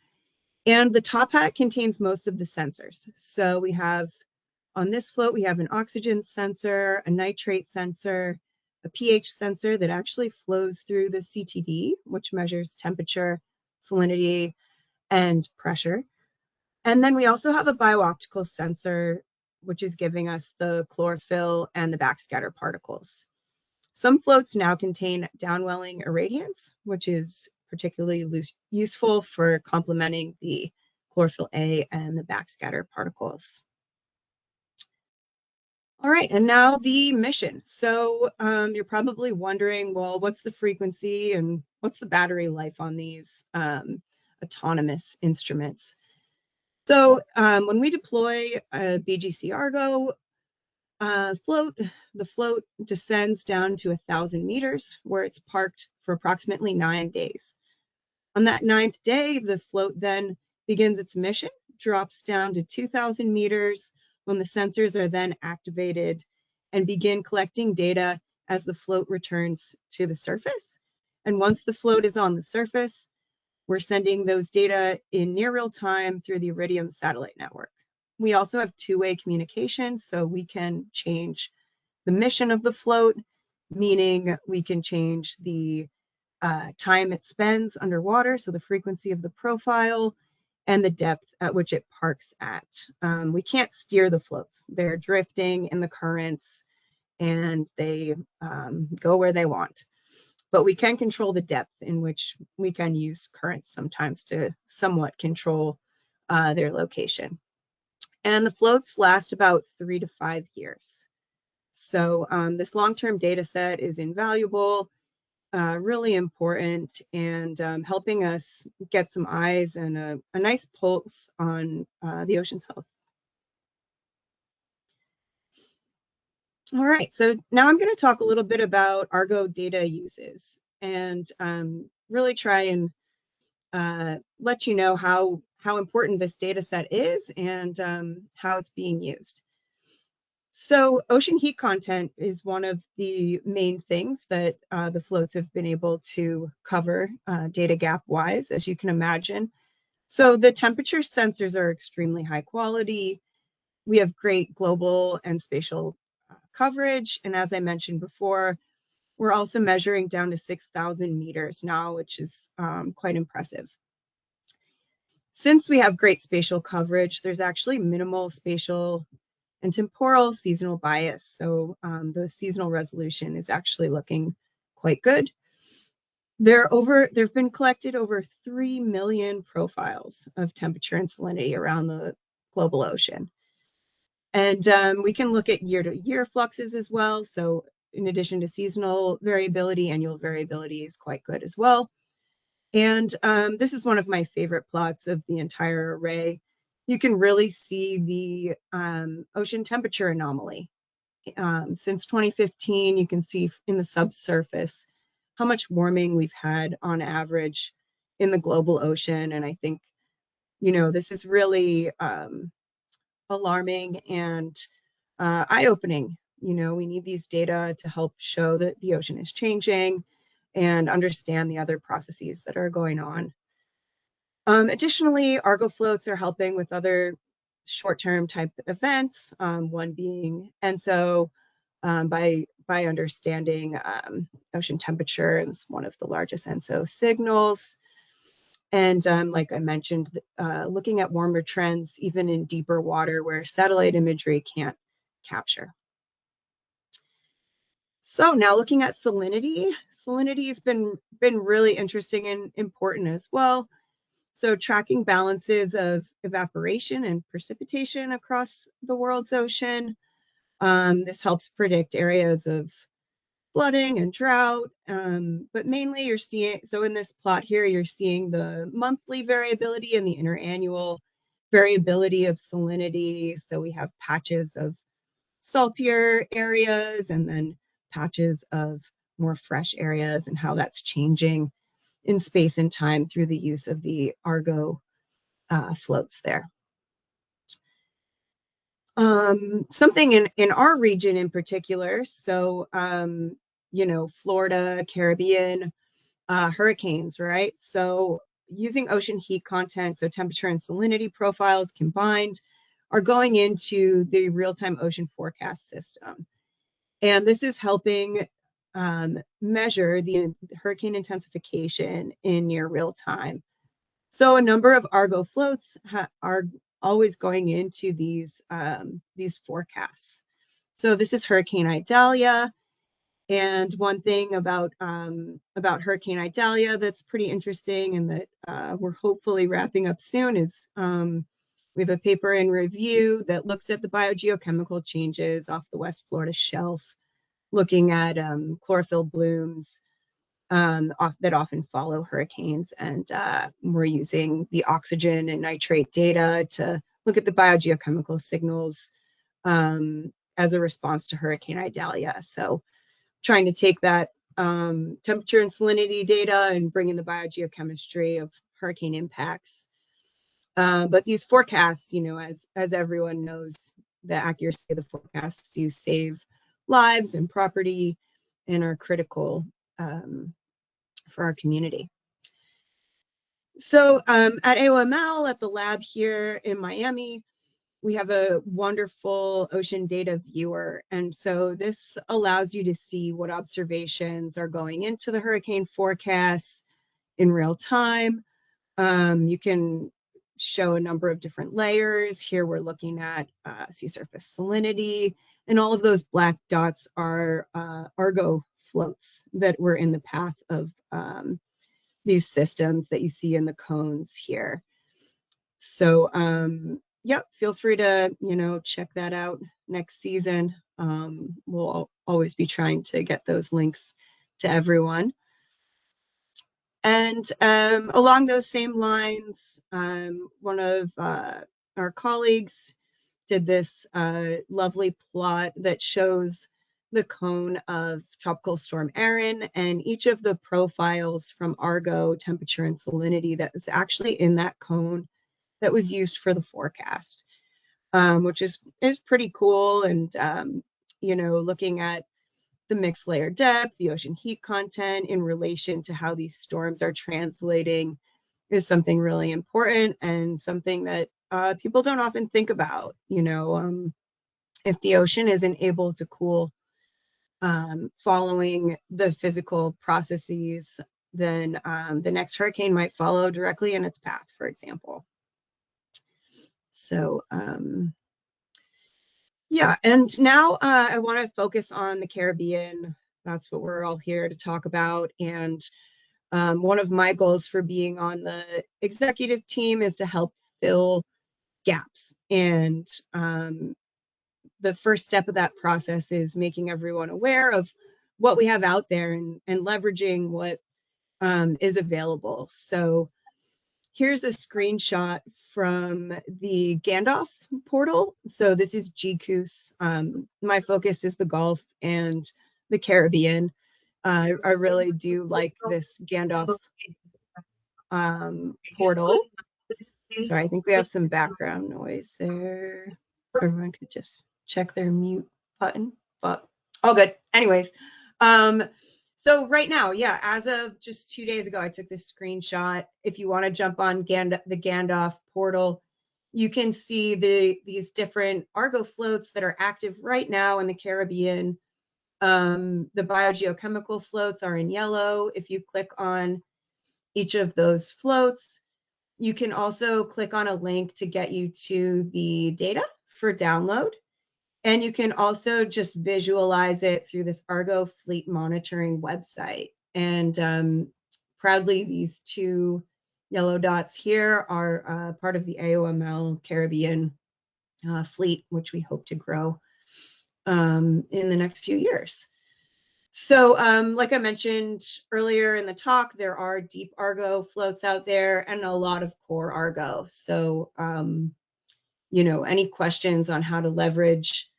And the top hat contains most of the sensors. So we have, on this float, we have an oxygen sensor, a nitrate sensor, a pH sensor that actually flows through the CTD, which measures temperature, salinity, and pressure. And then we also have a biooptical sensor, which is giving us the chlorophyll and the backscatter particles. Some floats now contain downwelling irradiance, which is particularly useful for complementing the chlorophyll A and the backscatter particles. All right, and now the mission. So you're probably wondering, well, what's the frequency and what's the battery life on these autonomous instruments? So when we deploy a BGC Argo float, the float descends down to 1,000 meters, where it's parked for approximately 9 days. On that 9th day, the float then begins its mission, drops down to 2,000 meters, when the sensors are then activated and begin collecting data as the float returns to the surface. And once the float is on the surface, we're sending those data in near real time through the Iridium satellite network. We also have two-way communication, so we can change the mission of the float, meaning we can change the time it spends underwater, so the frequency of the profile, and the depth at which it parks at. We can't steer the floats. They're drifting in the currents and they go where they want. But we can control the depth in which we can use currents sometimes to somewhat control their location. And the floats last about 3 to 5 years. So this long-term data set is invaluable, really important, and helping us get some eyes and a nice pulse on the ocean's health. All right, so now I'm going to talk a little bit about Argo data uses and really try and let you know how important this data set is and how it's being used. So ocean heat content is one of the main things that the floats have been able to cover data gap wise, as you can imagine. So the temperature sensors are extremely high quality. We have great global and spatial coverage. And as I mentioned before, we're also measuring down to 6,000 meters now, which is quite impressive. Since we have great spatial coverage, there's actually minimal spatial and temporal seasonal bias. So the seasonal resolution is actually looking quite good. There've been collected over 3 million profiles of temperature and salinity around the global ocean. And we can look at year-to-year fluxes as well. So in addition to seasonal variability, annual variability is quite good as well. And this is one of my favorite plots of the entire array. You can really see the ocean temperature anomaly. Since 2015, you can see in the subsurface how much warming we've had on average in the global ocean. And I think, this is really alarming and eye-opening. We need these data to help show that the ocean is changing and understand the other processes that are going on. Additionally, Argo floats are helping with other short-term type events, one being ENSO, by understanding ocean temperature. And it's one of the largest ENSO signals. And like I mentioned, looking at warmer trends, even in deeper water where satellite imagery can't capture. So now looking at salinity, salinity has been really interesting and important as well. So tracking balances of evaporation and precipitation across the world's ocean. This helps predict areas of flooding and drought, but mainly you're seeing, so in this plot here, you're seeing the monthly variability and the interannual variability of salinity. So we have patches of saltier areas and then patches of more fresh areas and how that's changing in space and time through the use of the Argo floats there. Something in our region in particular, so Florida, Caribbean, hurricanes, right? So using ocean heat content, so temperature and salinity profiles combined, are going into the real-time ocean forecast system. And this is helping measure the hurricane intensification in near real time. So a number of Argo floats are always going into these forecasts. So this is Hurricane Idalia. And one thing about Hurricane Idalia that's pretty interesting and that we're hopefully wrapping up soon is we have a paper in review that looks at the biogeochemical changes off the West Florida shelf, looking at chlorophyll blooms that often follow hurricanes. And we're using the oxygen and nitrate data to look at the biogeochemical signals as a response to Hurricane Idalia. So trying to take that temperature and salinity data and bring in the biogeochemistry of hurricane impacts. But these forecasts, as everyone knows, the accuracy of the forecasts do save lives and property and are critical for our community. So at AOML, at the lab here in Miami, we have a wonderful ocean data viewer. And so this allows you to see what observations are going into the hurricane forecasts in real time. You can show a number of different layers. Here we're looking at sea surface salinity, and all of those black dots are Argo floats that were in the path of these systems that you see in the cones here. So yeah, feel free to, check that out next season. We'll always be trying to get those links to everyone. And along those same lines, one of our colleagues did this lovely plot that shows the cone of Tropical Storm Erin and each of the profiles from Argo, temperature, and salinity that was actually in that cone that was used for the forecast, which is pretty cool. And, looking at the mixed layer depth, the ocean heat content in relation to how these storms are translating is something really important and something that people don't often think about. If the ocean isn't able to cool following the physical processes, then the next hurricane might follow directly in its path, for example. So yeah, and now I want to focus on the Caribbean. That's what we're all here to talk about. And one of my goals for being on the executive team is to help fill gaps. And the first step of that process is making everyone aware of what we have out there and leveraging what is available. So here's a screenshot from the Gandalf portal. So this is GCOOS. My focus is the Gulf and the Caribbean. I really do like this Gandalf portal. Sorry, I think we have some background noise there. Everyone could just check their mute button, but all good. Anyways, so right now, yeah, as of just 2 days ago, I took this screenshot. If you want to jump on the Gandalf portal, you can see these different Argo floats that are active right now in the Caribbean. The biogeochemical floats are in yellow. If you click on each of those floats, you can also click on a link to get you to the data for download. And you can also just visualize it through this Argo fleet monitoring website. And proudly, these two yellow dots here are part of the AOML Caribbean fleet, which we hope to grow in the next few years. So like I mentioned earlier in the talk, there are deep Argo floats out there and a lot of core Argo. So, any questions on how to leverage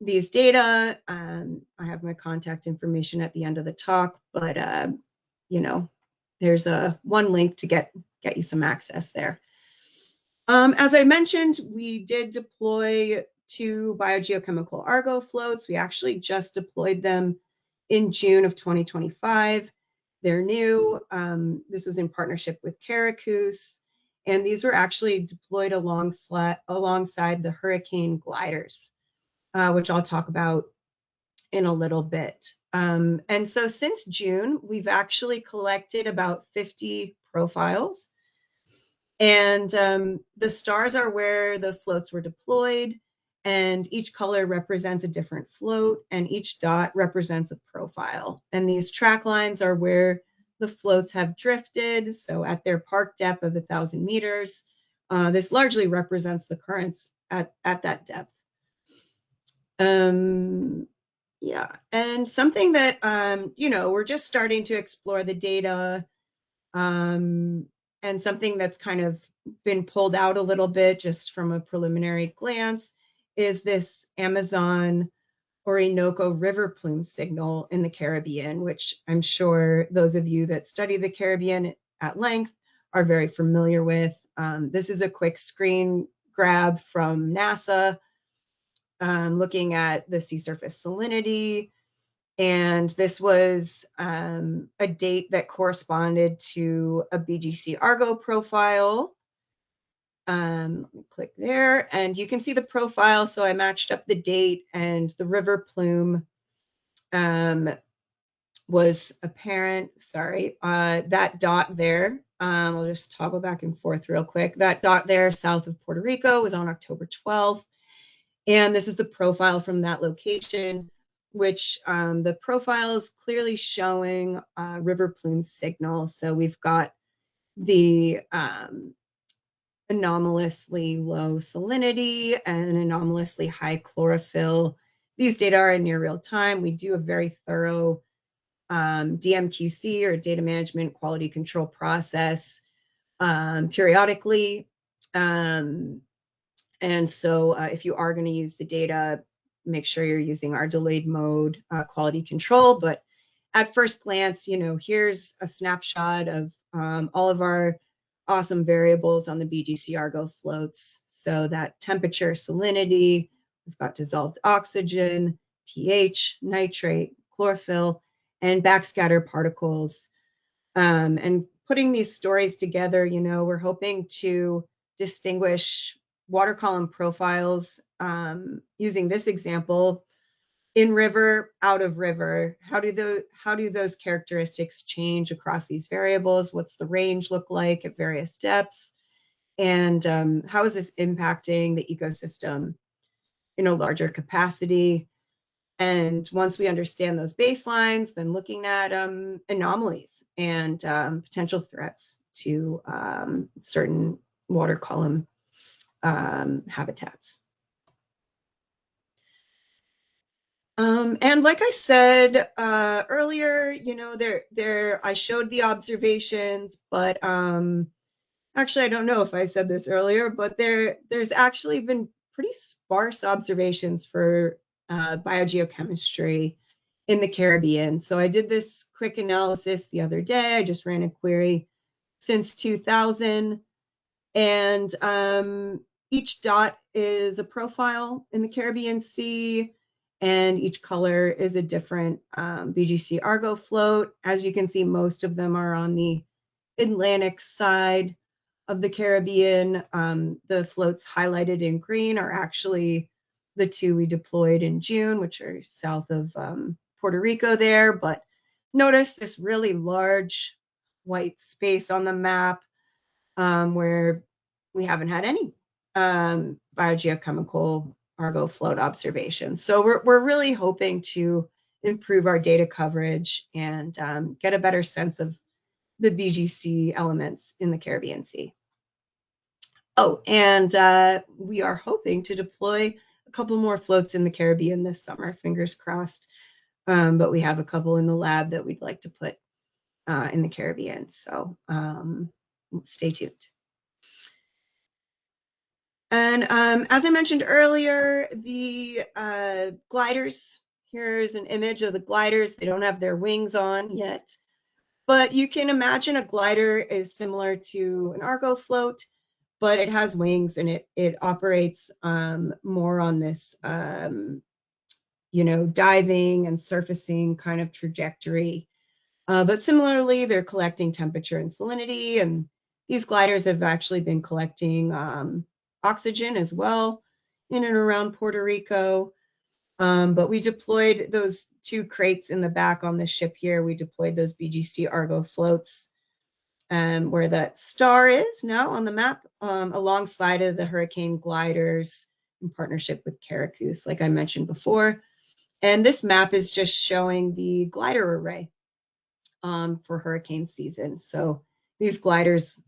these data, I have my contact information at the end of the talk, but, there's one link to get you some access there. As I mentioned, we did deploy 2 biogeochemical Argo floats. We actually just deployed them in June of 2025. They're new. This was in partnership with Caracous, and these were actually deployed alongside the hurricane gliders, which I'll talk about in a little bit. And so since June, we've actually collected about 50 profiles. And the stars are where the floats were deployed, and each color represents a different float, and each dot represents a profile. And these track lines are where the floats have drifted. So at their park depth of 1,000 meters, this largely represents the currents at that depth. Yeah, and something that, we're just starting to explore the data, and something that's kind of been pulled out a little bit just from a preliminary glance is this Amazon Orinoco river plume signal in the Caribbean, which I'm sure those of you that study the Caribbean at length are very familiar with. This is a quick screen grab from NASA, looking at the sea surface salinity. And this was a date that corresponded to a BGC Argo profile. Let me click there, and you can see the profile. So I matched up the date, and the river plume was apparent. Sorry, that dot there I'll just toggle back and forth real quick. That dot there south of Puerto Rico was on October 12th. And this is the profile from that location, which the profile is clearly showing river plume signal. So we've got the anomalously low salinity and anomalously high chlorophyll. These data are in near real time. We do a very thorough DMQC, or data management quality control process, periodically. And so if you are going to use the data, make sure you're using our delayed mode quality control. But at first glance, here's a snapshot of all of our awesome variables on the BGC Argo floats. So that temperature, salinity, we've got dissolved oxygen, pH, nitrate, chlorophyll, and backscatter particles. And putting these stories together, we're hoping to distinguish water column profiles using this example: in river, out of river. How do those characteristics change across these variables? What's the range look like at various depths? And how is this impacting the ecosystem in a larger capacity? And once we understand those baselines, then looking at anomalies and potential threats to certain water column habitats. And like I said earlier, I showed the observations, but actually, I don't know if I said this earlier, but there's actually been pretty sparse observations for biogeochemistry in the Caribbean. So I did this quick analysis the other day. I just ran a query since 2000, and each dot is a profile in the Caribbean Sea, and each color is a different BGC Argo float. As you can see, most of them are on the Atlantic side of the Caribbean. The floats highlighted in green are actually the two we deployed in June, which are south of Puerto Rico there. But notice this really large white space on the map where we haven't had any biogeochemical Argo float observations. So we're really hoping to improve our data coverage and get a better sense of the BGC elements in the Caribbean Sea. Oh, and we are hoping to deploy a couple more floats in the Caribbean this summer, fingers crossed. But we have a couple in the lab that we'd like to put in the Caribbean. So stay tuned. And as I mentioned earlier, the gliders, here's an image of the gliders. They don't have their wings on yet, but you can imagine a glider is similar to an Argo float, but it has wings, and it operates more on this, diving and surfacing kind of trajectory. But similarly, they're collecting temperature and salinity, and these gliders have actually been collecting oxygen as well in and around Puerto Rico. But we deployed those two crates in the back on the ship here. We deployed those BGC Argo floats where that star is now on the map, alongside of the hurricane gliders in partnership with Caracoos, like I mentioned before. And this map is just showing the glider array for hurricane season. So these gliders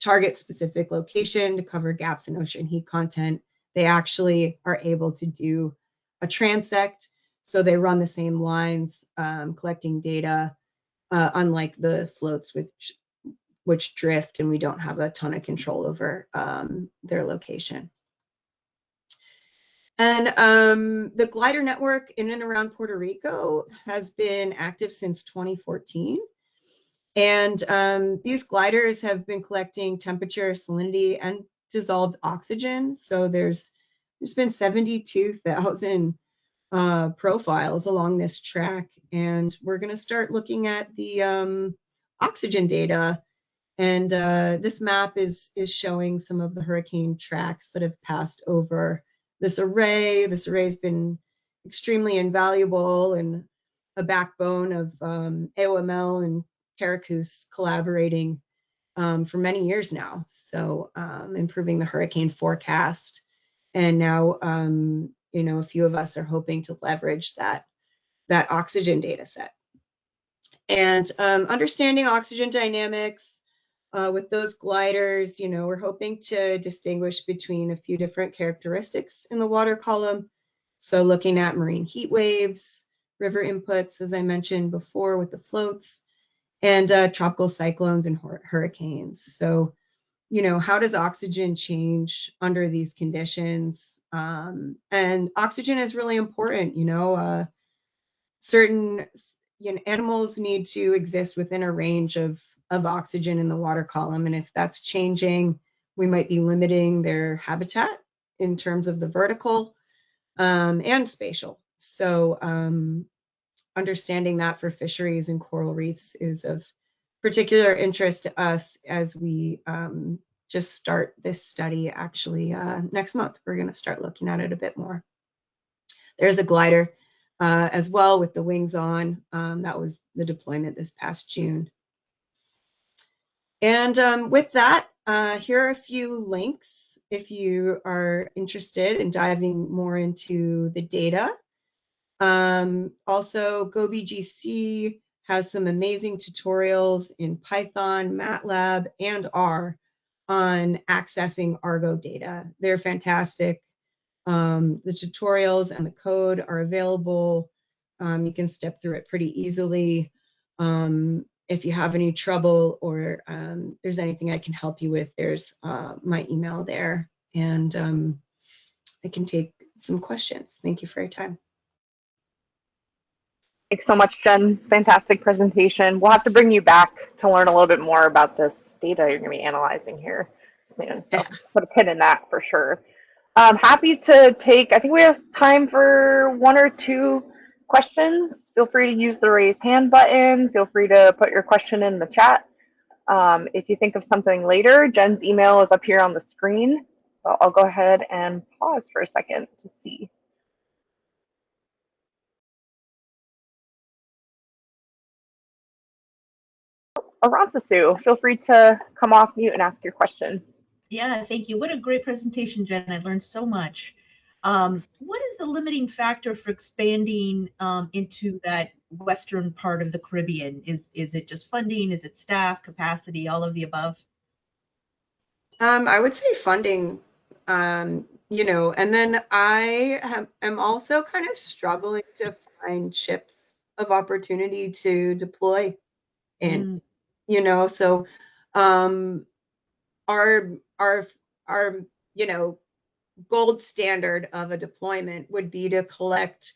target specific location to cover gaps in ocean heat content. They actually are able to do a transect, so they run the same lines, collecting data, unlike the floats which drift and we don't have a ton of control over their location. And the glider network in and around Puerto Rico has been active since 2014. And these gliders have been collecting temperature, salinity, and dissolved oxygen. So there's been 72,000 profiles along this track. And we're going to start looking at the oxygen data. And this map is showing some of the hurricane tracks that have passed over this array. This array has been extremely invaluable and a backbone of AOML and Caracoos collaborating for many years now. So improving the hurricane forecast. And now, a few of us are hoping to leverage that oxygen data set. And understanding oxygen dynamics with those gliders, we're hoping to distinguish between a few different characteristics in the water column. So looking at marine heat waves, river inputs, as I mentioned before with the floats, and tropical cyclones and hurricanes. So, how does oxygen change under these conditions? And oxygen is really important, certain animals need to exist within a range of oxygen in the water column. And if that's changing, we might be limiting their habitat in terms of the vertical and spatial. So understanding that for fisheries and coral reefs is of particular interest to us as we just start this study actually next month. We're going to start looking at it a bit more. There's a glider as well with the wings on. That was the deployment this past June. And with that, here are a few links if you are interested in diving more into the data. Also, GoBGC has some amazing tutorials in Python, MATLAB, and R on accessing Argo data. They're fantastic. The tutorials and the code are available. You can step through it pretty easily. If you have any trouble or there's anything I can help you with, there's my email there, and I can take some questions. Thank you for your time. Thanks so much, Jen. Fantastic presentation. We'll have to bring you back to learn a little bit more about this data you're going to be analyzing here soon. So put a pin in that for sure. I'm happy to take, I think we have time for 1 or 2 questions. Feel free to use the raise hand button. Feel free to put your question in the chat. If you think of something later, Jen's email is up here on the screen. So I'll go ahead and pause for a second to see. Aransasu, feel free to come off mute and ask your question. Yeah, thank you. What a great presentation, Jen. I learned so much. What is the limiting factor for expanding into that western part of the Caribbean? Is it just funding? Is it staff, capacity, all of the above? I would say funding, and then I am also kind of struggling to find ships of opportunity to deploy in, so our gold standard of a deployment would be to collect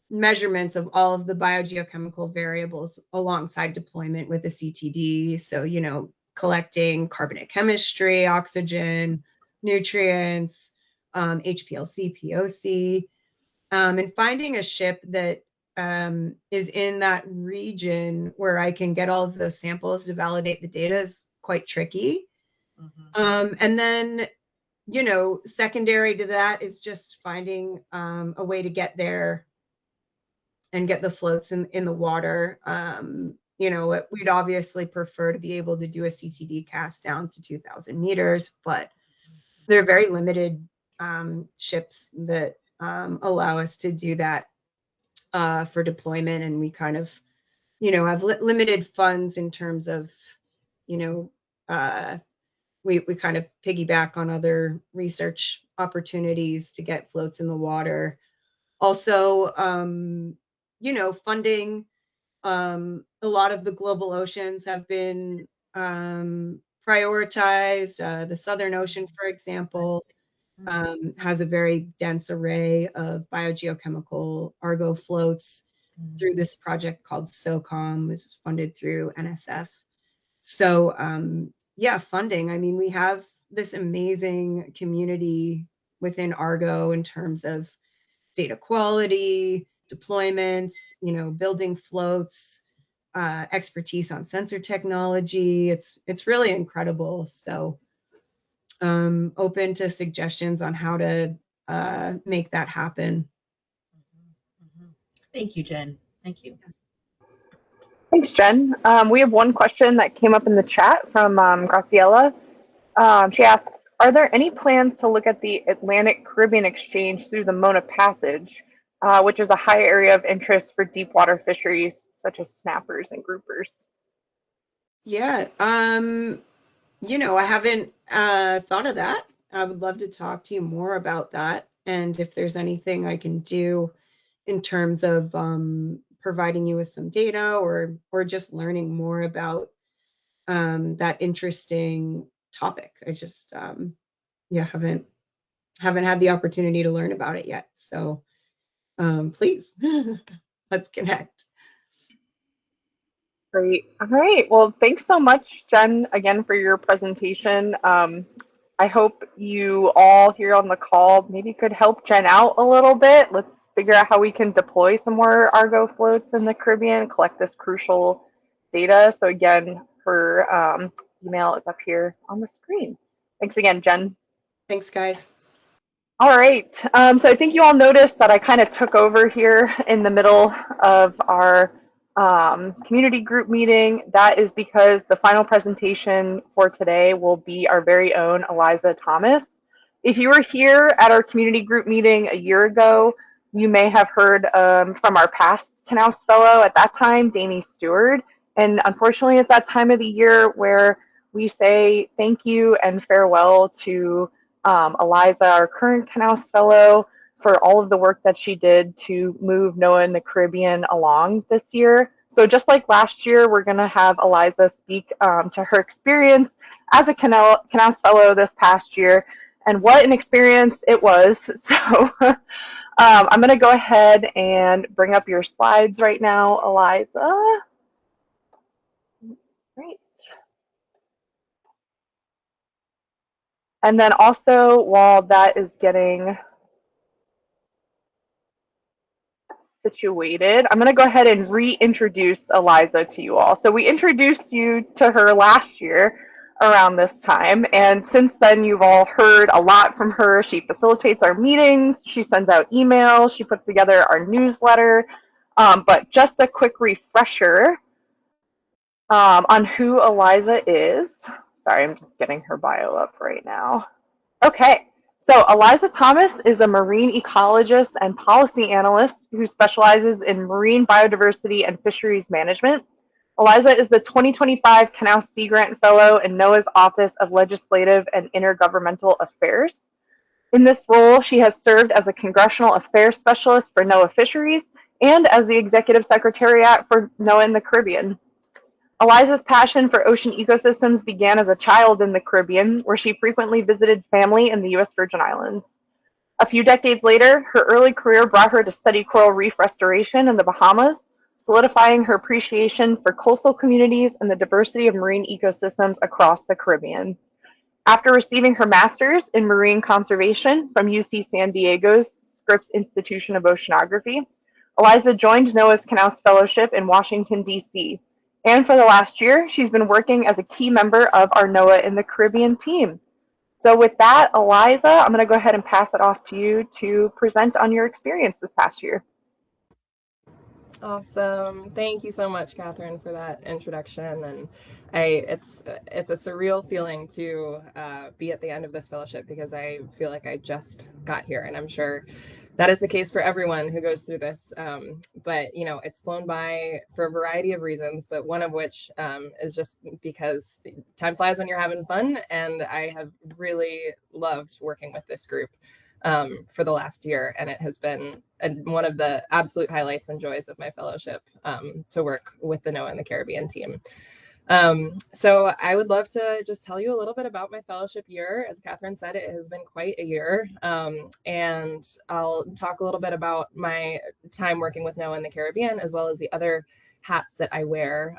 measurements of all of the biogeochemical variables alongside deployment with a CTD. So, collecting carbonate chemistry, oxygen, nutrients, HPLC, POC, and finding a ship that is in that region where I can get all of those samples to validate the data is quite tricky. And then, secondary to that is just finding a way to get there and get the floats in the water. We'd obviously prefer to be able to do a CTD cast down to 2,000 meters, but there are very limited ships that allow us to do that for deployment. And we kind of, have limited funds in terms of, we kind of piggyback on other research opportunities to get floats in the water. Also, funding. A lot of the global oceans have been prioritized. The Southern Ocean, for example, has a very dense array of biogeochemical Argo floats through this project called SOCOM, which is funded through NSF. So, funding. I mean, we have this amazing community within Argo in terms of data quality, deployments, building floats, expertise on sensor technology. It's really incredible. So open to suggestions on how to make that happen. Thank you, Jen. Thank you. Thanks, Jen. We have one question that came up in the chat from Graciela. She asks, are there any plans to look at the Atlantic Caribbean exchange through the Mona Passage, which is a high area of interest for deep water fisheries such as snappers and groupers? Yeah, I haven't thought of that. I would love to talk to you more about that, and if there's anything I can do in terms of providing you with some data or just learning more about that interesting topic. I just yeah haven't had the opportunity to learn about it yet. So please let's connect. Great. All right. Well, thanks so much, Jen, again for your presentation. I hope you all here on the call maybe could help Jen out a little bit. Let's figure out how we can deploy some more Argo floats in the Caribbean, collect this crucial data. So again, her email is up here on the screen. Thanks again, Jen. Thanks, guys. All right. So I think you all noticed that I kind of took over here in the middle of our community group meeting. That is because the final presentation for today will be our very own Eliza Thomas. If you were here at our community group meeting a year ago, you may have heard from our past Knaus Fellow at that time, Damie Stewart. And unfortunately, it's that time of the year where we say thank you and farewell to Eliza, our current Knaus Fellow, for all of the work that she did to move NOAA in the Caribbean along this year. So just like last year, we're going to have Eliza speak to her experience as a Knaus Fellow this past year, and what an experience it was. So I'm going to go ahead and bring up your slides right now, Eliza. Great. And then also, while that is getting situated, I'm going to go ahead and reintroduce Eliza to you all. So we introduced you to her last year around this time, and since then you've all heard a lot from her. She facilitates our meetings, she sends out emails, she puts together our newsletter, but just a quick refresher on who Eliza is. Sorry, I'm just getting her bio up right now. Okay, so Eliza Thomas is a marine ecologist and policy analyst who specializes in marine biodiversity and fisheries management. Eliza is the 2025 Knaus Sea Grant Fellow in NOAA's Office of Legislative and Intergovernmental Affairs. In this role, she has served as a Congressional Affairs Specialist for NOAA Fisheries and as the Executive Secretariat for NOAA in the Caribbean. Eliza's passion for ocean ecosystems began as a child in the Caribbean, where she frequently visited family in the U.S. Virgin Islands. A few decades later, her early career brought her to study coral reef restoration in the Bahamas, solidifying her appreciation for coastal communities and the diversity of marine ecosystems across the Caribbean. After receiving her master's in marine conservation from UC San Diego's Scripps Institution of Oceanography, Eliza joined NOAA's Knaus Fellowship in Washington, D.C., and for the last year, she's been working as a key member of our NOAA in the Caribbean team. So with that, Eliza, I'm going to go ahead and pass it off to you to present on your experience this past year. Awesome. Thank you so much, Catherine, for that introduction. And it's a surreal feeling to be at the end of this fellowship, because I feel like I just got here, and I'm sure that is the case for everyone who goes through this. But it's flown by for a variety of reasons, but one of which is just because time flies when you're having fun, and I have really loved working with this group for the last year, and it has been one of the absolute highlights and joys of my fellowship to work with the NOAA in the Caribbean team. So I would love to just tell you a little bit about my fellowship year. As Catherine said, it has been quite a year, and I'll talk a little bit about my time working with NOAA in the Caribbean, as well as the other hats that I wear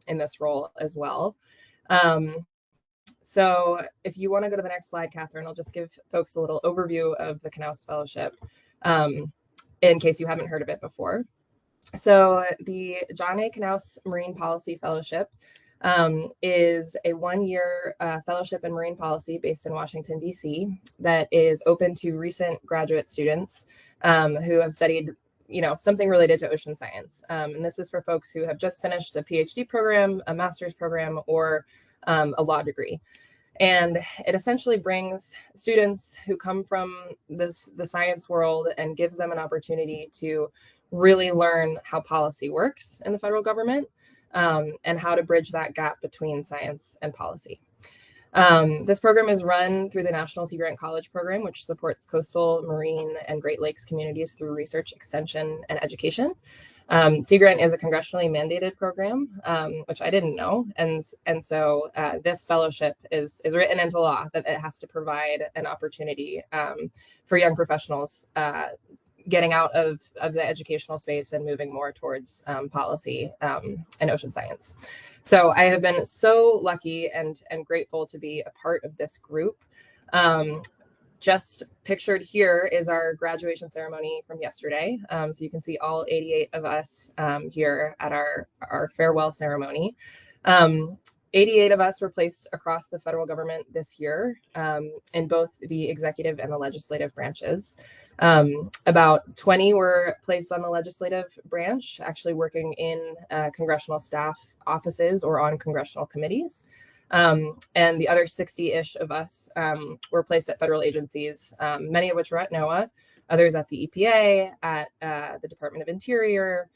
in this role as well. So if you want to go to the next slide, Catherine, I'll just give folks a little overview of the Knaus Fellowship in case you haven't heard of it before. So the John A. Knaus Marine Policy Fellowship is a one-year fellowship in marine policy based in Washington, D.C. that is open to recent graduate students who have studied something related to ocean science. And this is for folks who have just finished a PhD program, a master's program, or a law degree. And it essentially brings students who come from the science world and gives them an opportunity to really learn how policy works in the federal government, and how to bridge that gap between science and policy. This program is run through the National Sea Grant College Program, which supports coastal, marine, and Great Lakes communities through research, extension, and education. Sea Grant is a congressionally mandated program, which I didn't know, and so this fellowship is written into law that it has to provide an opportunity for young professionals getting out of the educational space and moving more towards policy and ocean science. So I have been so lucky and grateful to be a part of this group. Just pictured here is our graduation ceremony from yesterday. So you can see all 88 of us here at our farewell ceremony. 88 of us were placed across the federal government this year in both the executive and the legislative branches. About 20 were placed on the legislative branch, actually working in congressional staff offices or on congressional committees. And the other 60-ish of us were placed at federal agencies, many of which were at NOAA, others at the EPA, at the Department of Interior,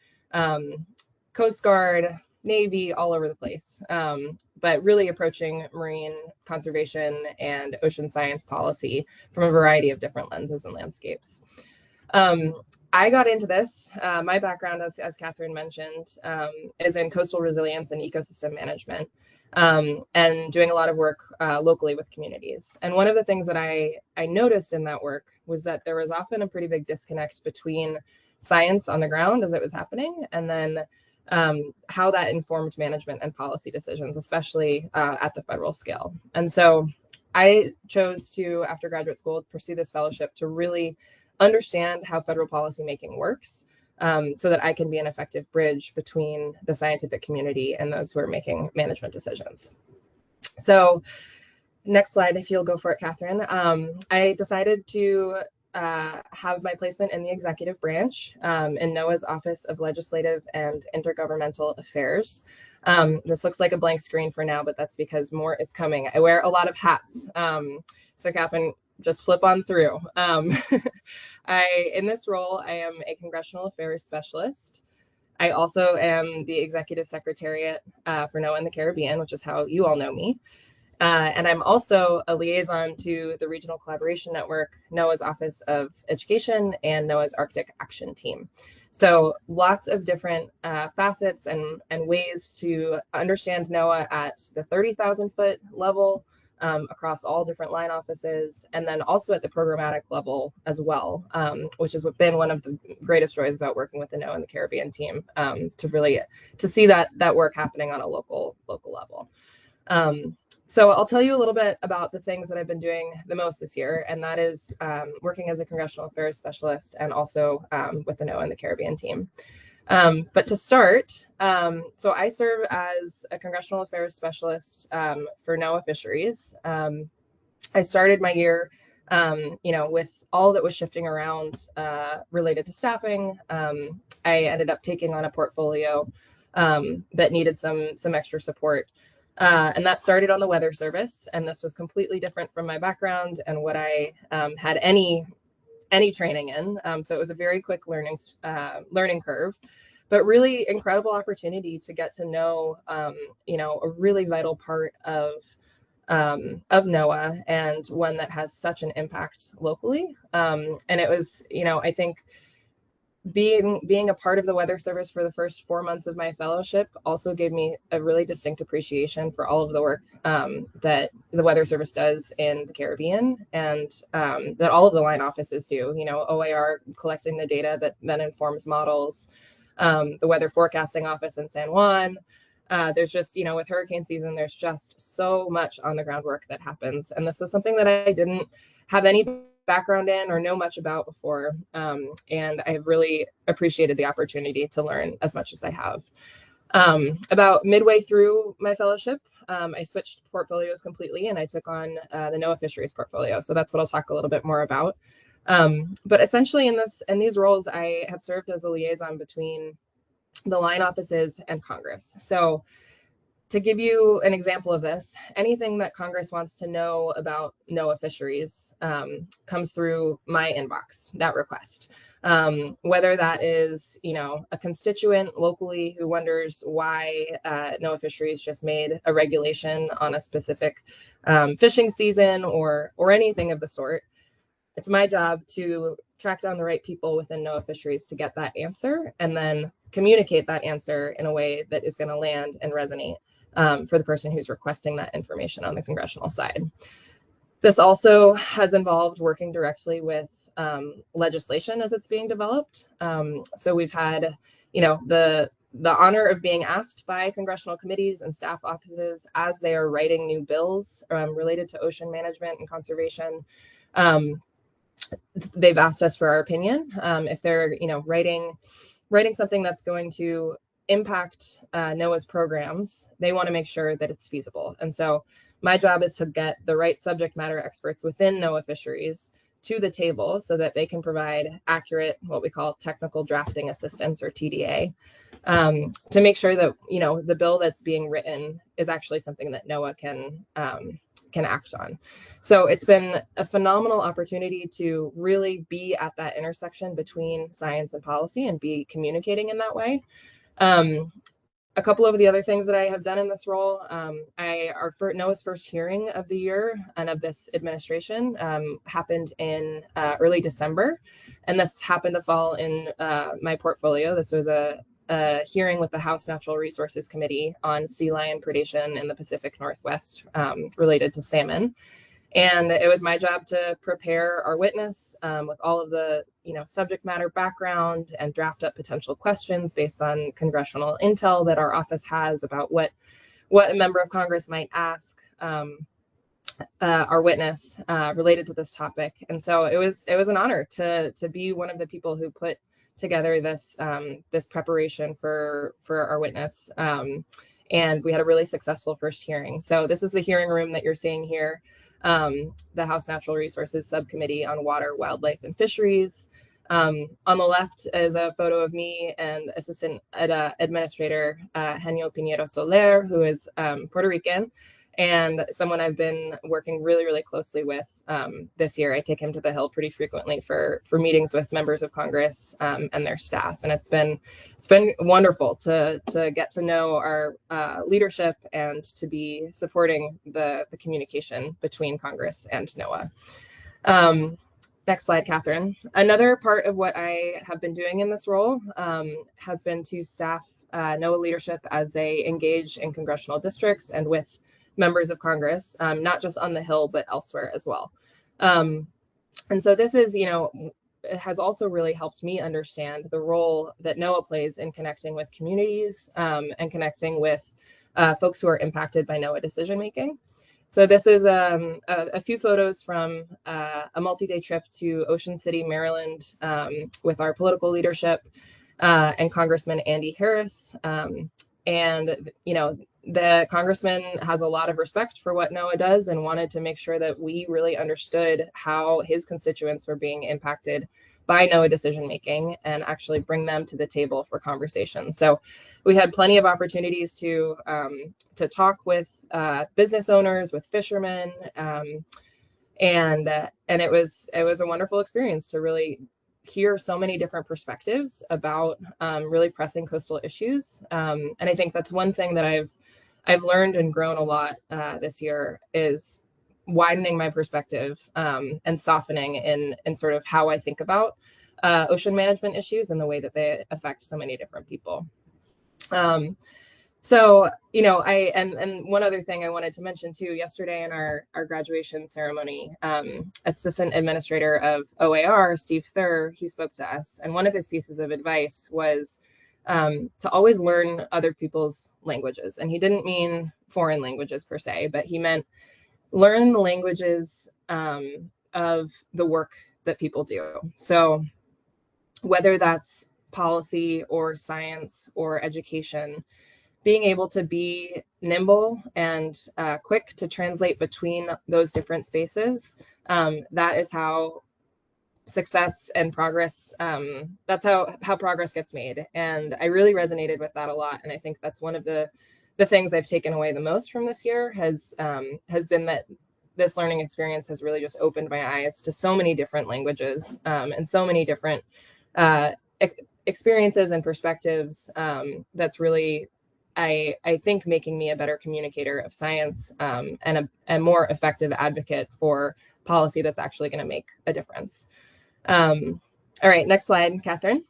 Coast Guard, Navy, all over the place, but really approaching marine conservation and ocean science policy from a variety of different lenses and landscapes. I got into this, my background, as Catherine mentioned, is in coastal resilience and ecosystem management, and doing a lot of work locally with communities. And one of the things that I noticed in that work was that there was often a pretty big disconnect between science on the ground as it was happening, and then how that informed management and policy decisions, especially at the federal scale. And so I chose to, after graduate school, pursue this fellowship to really understand how federal policymaking works, so that I can be an effective bridge between the scientific community and those who are making management decisions. So next slide, if you'll go for it, Catherine. I decided to have my placement in the executive branch in NOAA's Office of Legislative and Intergovernmental Affairs. This looks like a blank screen for now, but that's because more is coming. I wear a lot of hats. So Catherine, just flip on through. In this role, I am a congressional affairs specialist. I also am the executive secretariat for NOAA in the Caribbean, which is how you all know me. And I'm also a liaison to the Regional Collaboration Network, NOAA's Office of Education, and NOAA's Arctic Action Team. So lots of different facets and ways to understand NOAA at the 30,000 foot level, across all different line offices, and then also at the programmatic level as well, which has been one of the greatest joys about working with the NOAA and the Caribbean team, to see that work happening on a local level. So I'll tell you a little bit about the things that I've been doing the most this year, and that is working as a congressional affairs specialist and also with the NOAA and the Caribbean team. But to start, so I serve as a congressional affairs specialist for NOAA Fisheries. I started my year, with all that was shifting around related to staffing. I ended up taking on a portfolio that needed some extra support. And that started on the Weather Service, and this was completely different from my background and what I had any training in. So it was a very quick learning curve, but really incredible opportunity to get to know, a really vital part of NOAA, and one that has such an impact locally. And it was, I think being a part of the Weather Service for the first 4 months of my fellowship also gave me a really distinct appreciation for all of the work that the Weather Service does in the Caribbean, and that all of the line offices do. OAR collecting the data that then informs models, the Weather Forecasting Office in San Juan. There's just, with hurricane season, there's just so much on the ground work that happens. And this is something that I didn't have any background in or know much about before. And I've really appreciated the opportunity to learn as much as I have. About midway through my fellowship, I switched portfolios completely, and I took on the NOAA Fisheries portfolio. So that's what I'll talk a little bit more about. But essentially in these roles, I have served as a liaison between the line offices and Congress. So to give you an example of this, anything that Congress wants to know about NOAA fisheries comes through my inbox, that request. Whether that is, a constituent locally who wonders why NOAA fisheries just made a regulation on a specific fishing season or anything of the sort. It's my job to track down the right people within NOAA fisheries to get that answer and then communicate that answer in a way that is going to land and resonate for the person who's requesting that information on the congressional side. This also has involved working directly with legislation as it's being developed. So we've had, the honor of being asked by congressional committees and staff offices as they are writing new bills related to ocean management and conservation. They've asked us for our opinion. If they're, writing something that's going to impact NOAA's programs, they want to make sure that it's feasible. And so my job is to get the right subject matter experts within NOAA fisheries to the table so that they can provide accurate, what we call technical drafting assistance, or TDA, to make sure that, the bill that's being written is actually something that NOAA can act on. So it's been a phenomenal opportunity to really be at that intersection between science and policy and be communicating in that way. A couple of the other things that I have done in this role, NOAA's first hearing of the year and of this administration happened in early December, and this happened to fall in my portfolio. This was a hearing with the House Natural Resources Committee on sea lion predation in the Pacific Northwest related to salmon. And it was my job to prepare our witness with all of the, subject matter background and draft up potential questions based on congressional intel that our office has about what a member of Congress might ask our witness related to this topic. And so it was an honor to be one of the people who put together this preparation for our witness. And we had a really successful first hearing. So this is the hearing room that you're seeing here. The House Natural Resources Subcommittee on Water, Wildlife, and Fisheries. On the left is a photo of me and Assistant Administrator Henio Piñero Soler, who is Puerto Rican and someone I've been working really, really closely with this year. I take him to the Hill pretty frequently for meetings with members of Congress and their staff, and it's been wonderful to get to know our leadership and to be supporting the communication between Congress and NOAA. Next slide, Catherine. Another part of what I have been doing in this role has been to staff NOAA leadership as they engage in congressional districts and with members of Congress, not just on the Hill, but elsewhere as well. And so this is, it has also really helped me understand the role that NOAA plays in connecting with communities and connecting with folks who are impacted by NOAA decision-making. So this is a few photos from a multi-day trip to Ocean City, Maryland, with our political leadership and Congressman Andy Harris. And, the congressman has a lot of respect for what NOAA does and wanted to make sure that we really understood how his constituents were being impacted by NOAA decision-making and actually bring them to the table for conversation. So we had plenty of opportunities to talk with business owners, with fishermen, and it was a wonderful experience to really hear so many different perspectives about really pressing coastal issues. And I think that's one thing that I've learned and grown a lot this year is widening my perspective and softening in sort of how I think about ocean management issues and the way that they affect so many different people. So, and one other thing I wanted to mention too, yesterday in our graduation ceremony, Assistant Administrator of OAR, Steve Thur, he spoke to us. And one of his pieces of advice was to always learn other people's languages. And he didn't mean foreign languages per se, but he meant learn the languages of the work that people do. So whether that's policy or science or education, being able to be nimble and quick to translate between those different spaces, that is how success and progress, that's how progress gets made. And I really resonated with that a lot. And I think that's one of the things I've taken away the most from this year has been that this learning experience has really just opened my eyes to so many different languages, and so many different experiences and perspectives, that's really, I think, making me a better communicator of science, and a more effective advocate for policy that's actually going to make a difference. All right, next slide, Catherine.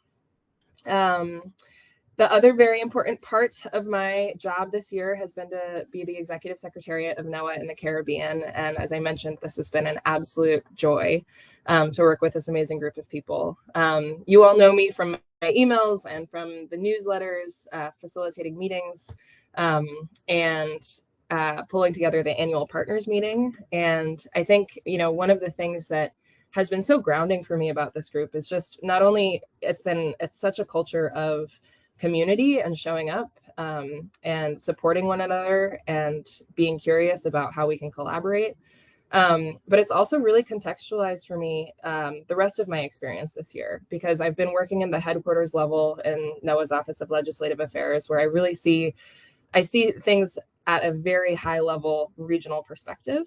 The other very important part of my job this year has been to be the executive secretariat of NOAA in the Caribbean. And as I mentioned, this has been an absolute joy, to work with this amazing group of people. You all know me from my emails and from the newsletters, facilitating meetings, and pulling together the annual partners meeting. And I think, one of the things that has been so grounding for me about this group is just not only it's such a culture of community and showing up, and supporting one another and being curious about how we can collaborate. But it's also really contextualized for me, the rest of my experience this year, because I've been working in the headquarters level in NOAA's Office of Legislative Affairs, where I see things at a very high level regional perspective.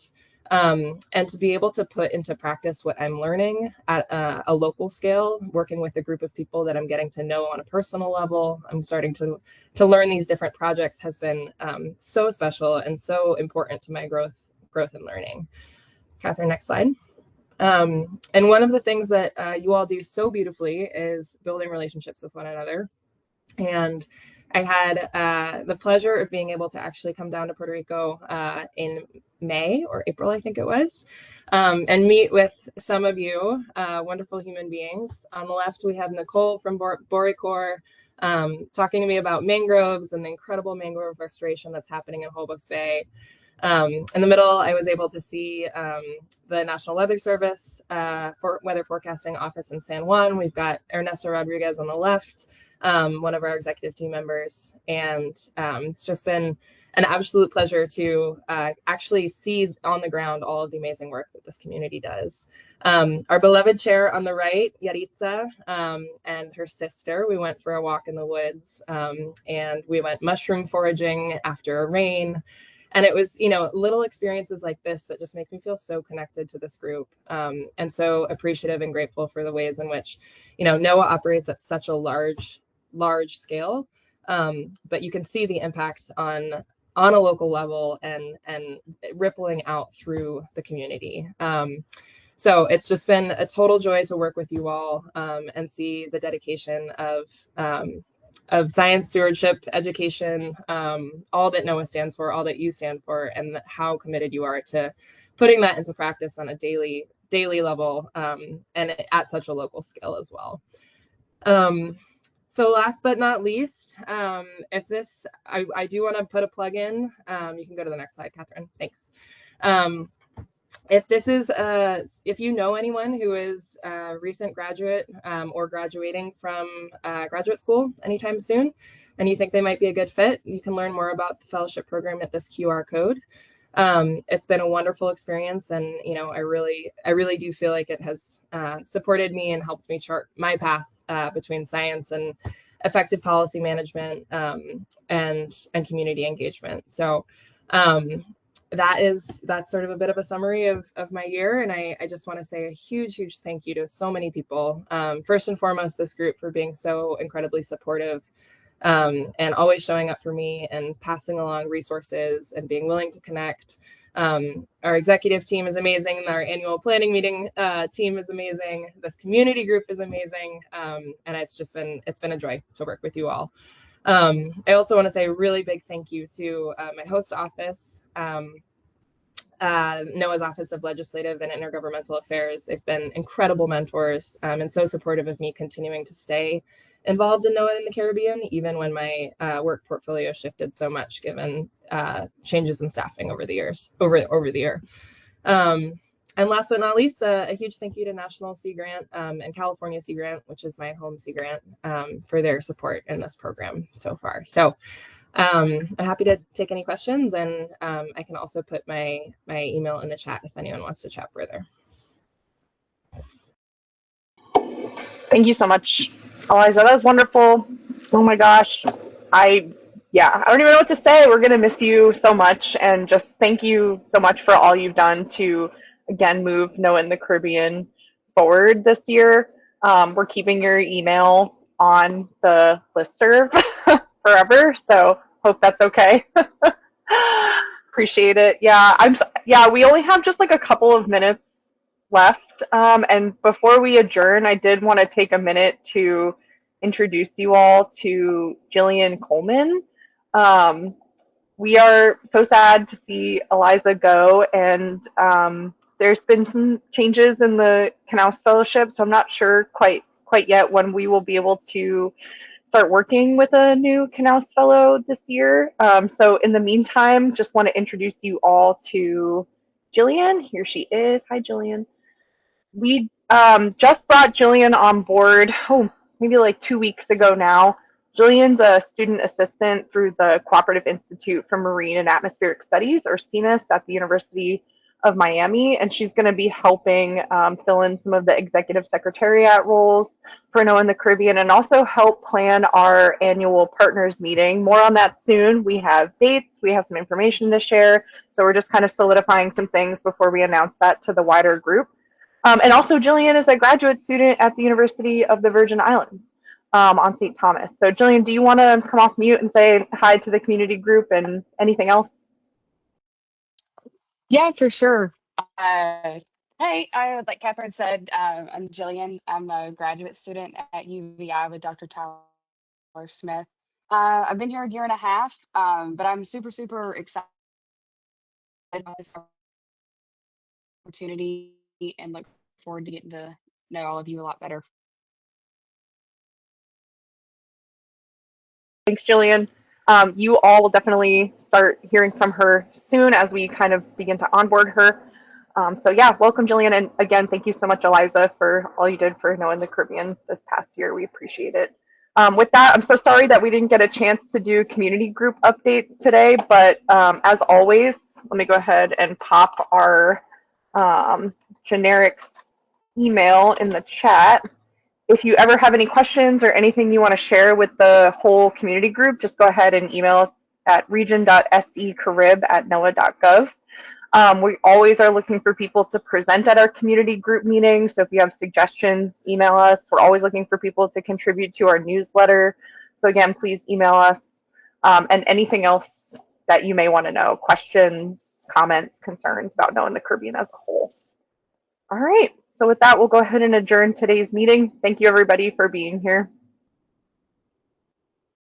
And to be able to put into practice what I'm learning at a local scale, working with a group of people that I'm getting to know on a personal level, I'm starting to learn these different projects, has been so special and so important to my growth and learning. Catherine, next slide. And one of the things that you all do so beautifully is building relationships with one another. And I had the pleasure of being able to actually come down to Puerto Rico in May or April, I think it was, and meet with some of you wonderful human beings. On the left, we have Nicole from Boricor, talking to me about mangroves and the incredible mangrove restoration that's happening in Hobos Bay. In the middle, I was able to see the National Weather Service Weather Forecasting Office in San Juan. We've got Ernesto Rodriguez on the left, one of our executive team members. And it's just been an absolute pleasure to actually see on the ground all of the amazing work that this community does. Our beloved chair on the right, Yaritza, and her sister, we went for a walk in the woods, and we went mushroom foraging after a rain. And it was, little experiences like this that just make me feel so connected to this group, and so appreciative and grateful for the ways in which, NOAA operates at such a large scale, but you can see the impact on a local level and rippling out through the community. So it's just been a total joy to work with you all, and see the dedication of science stewardship, education, all that NOAA stands for, all that you stand for, and how committed you are to putting that into practice on a daily level, and at such a local scale as well. So last but not least, if this, I do want to put a plug in. You can go to the next slide, Catherine. Thanks. If this is, if you know anyone who is a recent graduate, or graduating from graduate school anytime soon, and you think they might be a good fit, you can learn more about the fellowship program at this QR code. It's been a wonderful experience, and I really do feel like it has supported me and helped me chart my path between science and effective policy management, and community engagement. So that's sort of a bit of a summary of my year. And I just want to say a huge thank you to so many people. First and foremost, this group for being so incredibly supportive, and always showing up for me and passing along resources and being willing to connect. Our executive team is amazing. Our annual planning meeting team is amazing. This community group is amazing. And it's been a joy to work with you all. I also want to say a really big thank you to my host office, NOAA's Office of Legislative and Intergovernmental Affairs. They've been incredible mentors, and so supportive of me continuing to stay involved in NOAA in the Caribbean, even when my work portfolio shifted so much given changes in staffing over the year. And last but not least, a huge thank you to National Sea Grant, and California Sea Grant, which is my home Sea Grant, for their support in this program so far. So I'm happy to take any questions, and I can also put my email in the chat if anyone wants to chat further. Thank you so much, Eliza. That was wonderful. Oh my gosh. I don't even know what to say. We're going to miss you so much. And just thank you so much for all you've done to, again, move NOAA in the Caribbean forward this year. We're keeping your email on the listserv forever. So hope that's okay. Appreciate it. Yeah, we only have just like a couple of minutes left. And before we adjourn, I did want to take a minute to introduce you all to Jillian Coleman. Um, we are so sad to see Eliza go, and there's been some changes in the Canals Fellowship, so I'm not sure quite yet when we will be able to start working with a new Canals Fellow this year. So in the meantime, just want to introduce you all to Jillian. Here she is. Hi, Jillian. We just brought Jillian on board, maybe like 2 weeks ago now. Jillian's a student assistant through the Cooperative Institute for Marine and Atmospheric Studies, or CMIS, at the University of Miami, and she's going to be helping fill in some of the executive secretariat roles for NOAA in the Caribbean, and also help plan our annual partners meeting. More on that soon. We have dates, we have some information to share, so we're just kind of solidifying some things before we announce that to the wider group. And also, Jillian is a graduate student at the University of the Virgin Islands on St. Thomas. So, Jillian, do you want to come off mute and say hi to the community group and anything else? Yeah, for sure. Hey, like Catherine said, I'm Jillian. I'm a graduate student at UVI with Dr. Tyler Smith. I've been here a year and a half, but I'm super, super excited about this opportunity and look forward to getting to know all of you a lot better. Thanks, Jillian. You all will definitely start hearing from her soon as we kind of begin to onboard her. So yeah, welcome, Jillian. And again, thank you so much, Eliza, for all you did for NOAA in the Caribbean this past year. We appreciate it. With that, I'm so sorry that we didn't get a chance to do community group updates today, but as always, let me go ahead and pop our generics email in the chat. If you ever have any questions or anything you want to share with the whole community group, just go ahead and email us at region.secarib@noaa.gov. We always are looking for people to present at our community group meetings. So if you have suggestions, email us. We're always looking for people to contribute to our newsletter. So again, please email us. And anything else that you may want to know, questions, comments, concerns about NOAA in the Caribbean as a whole. All right. So with that, we'll go ahead and adjourn today's meeting. Thank you, everybody, for being here.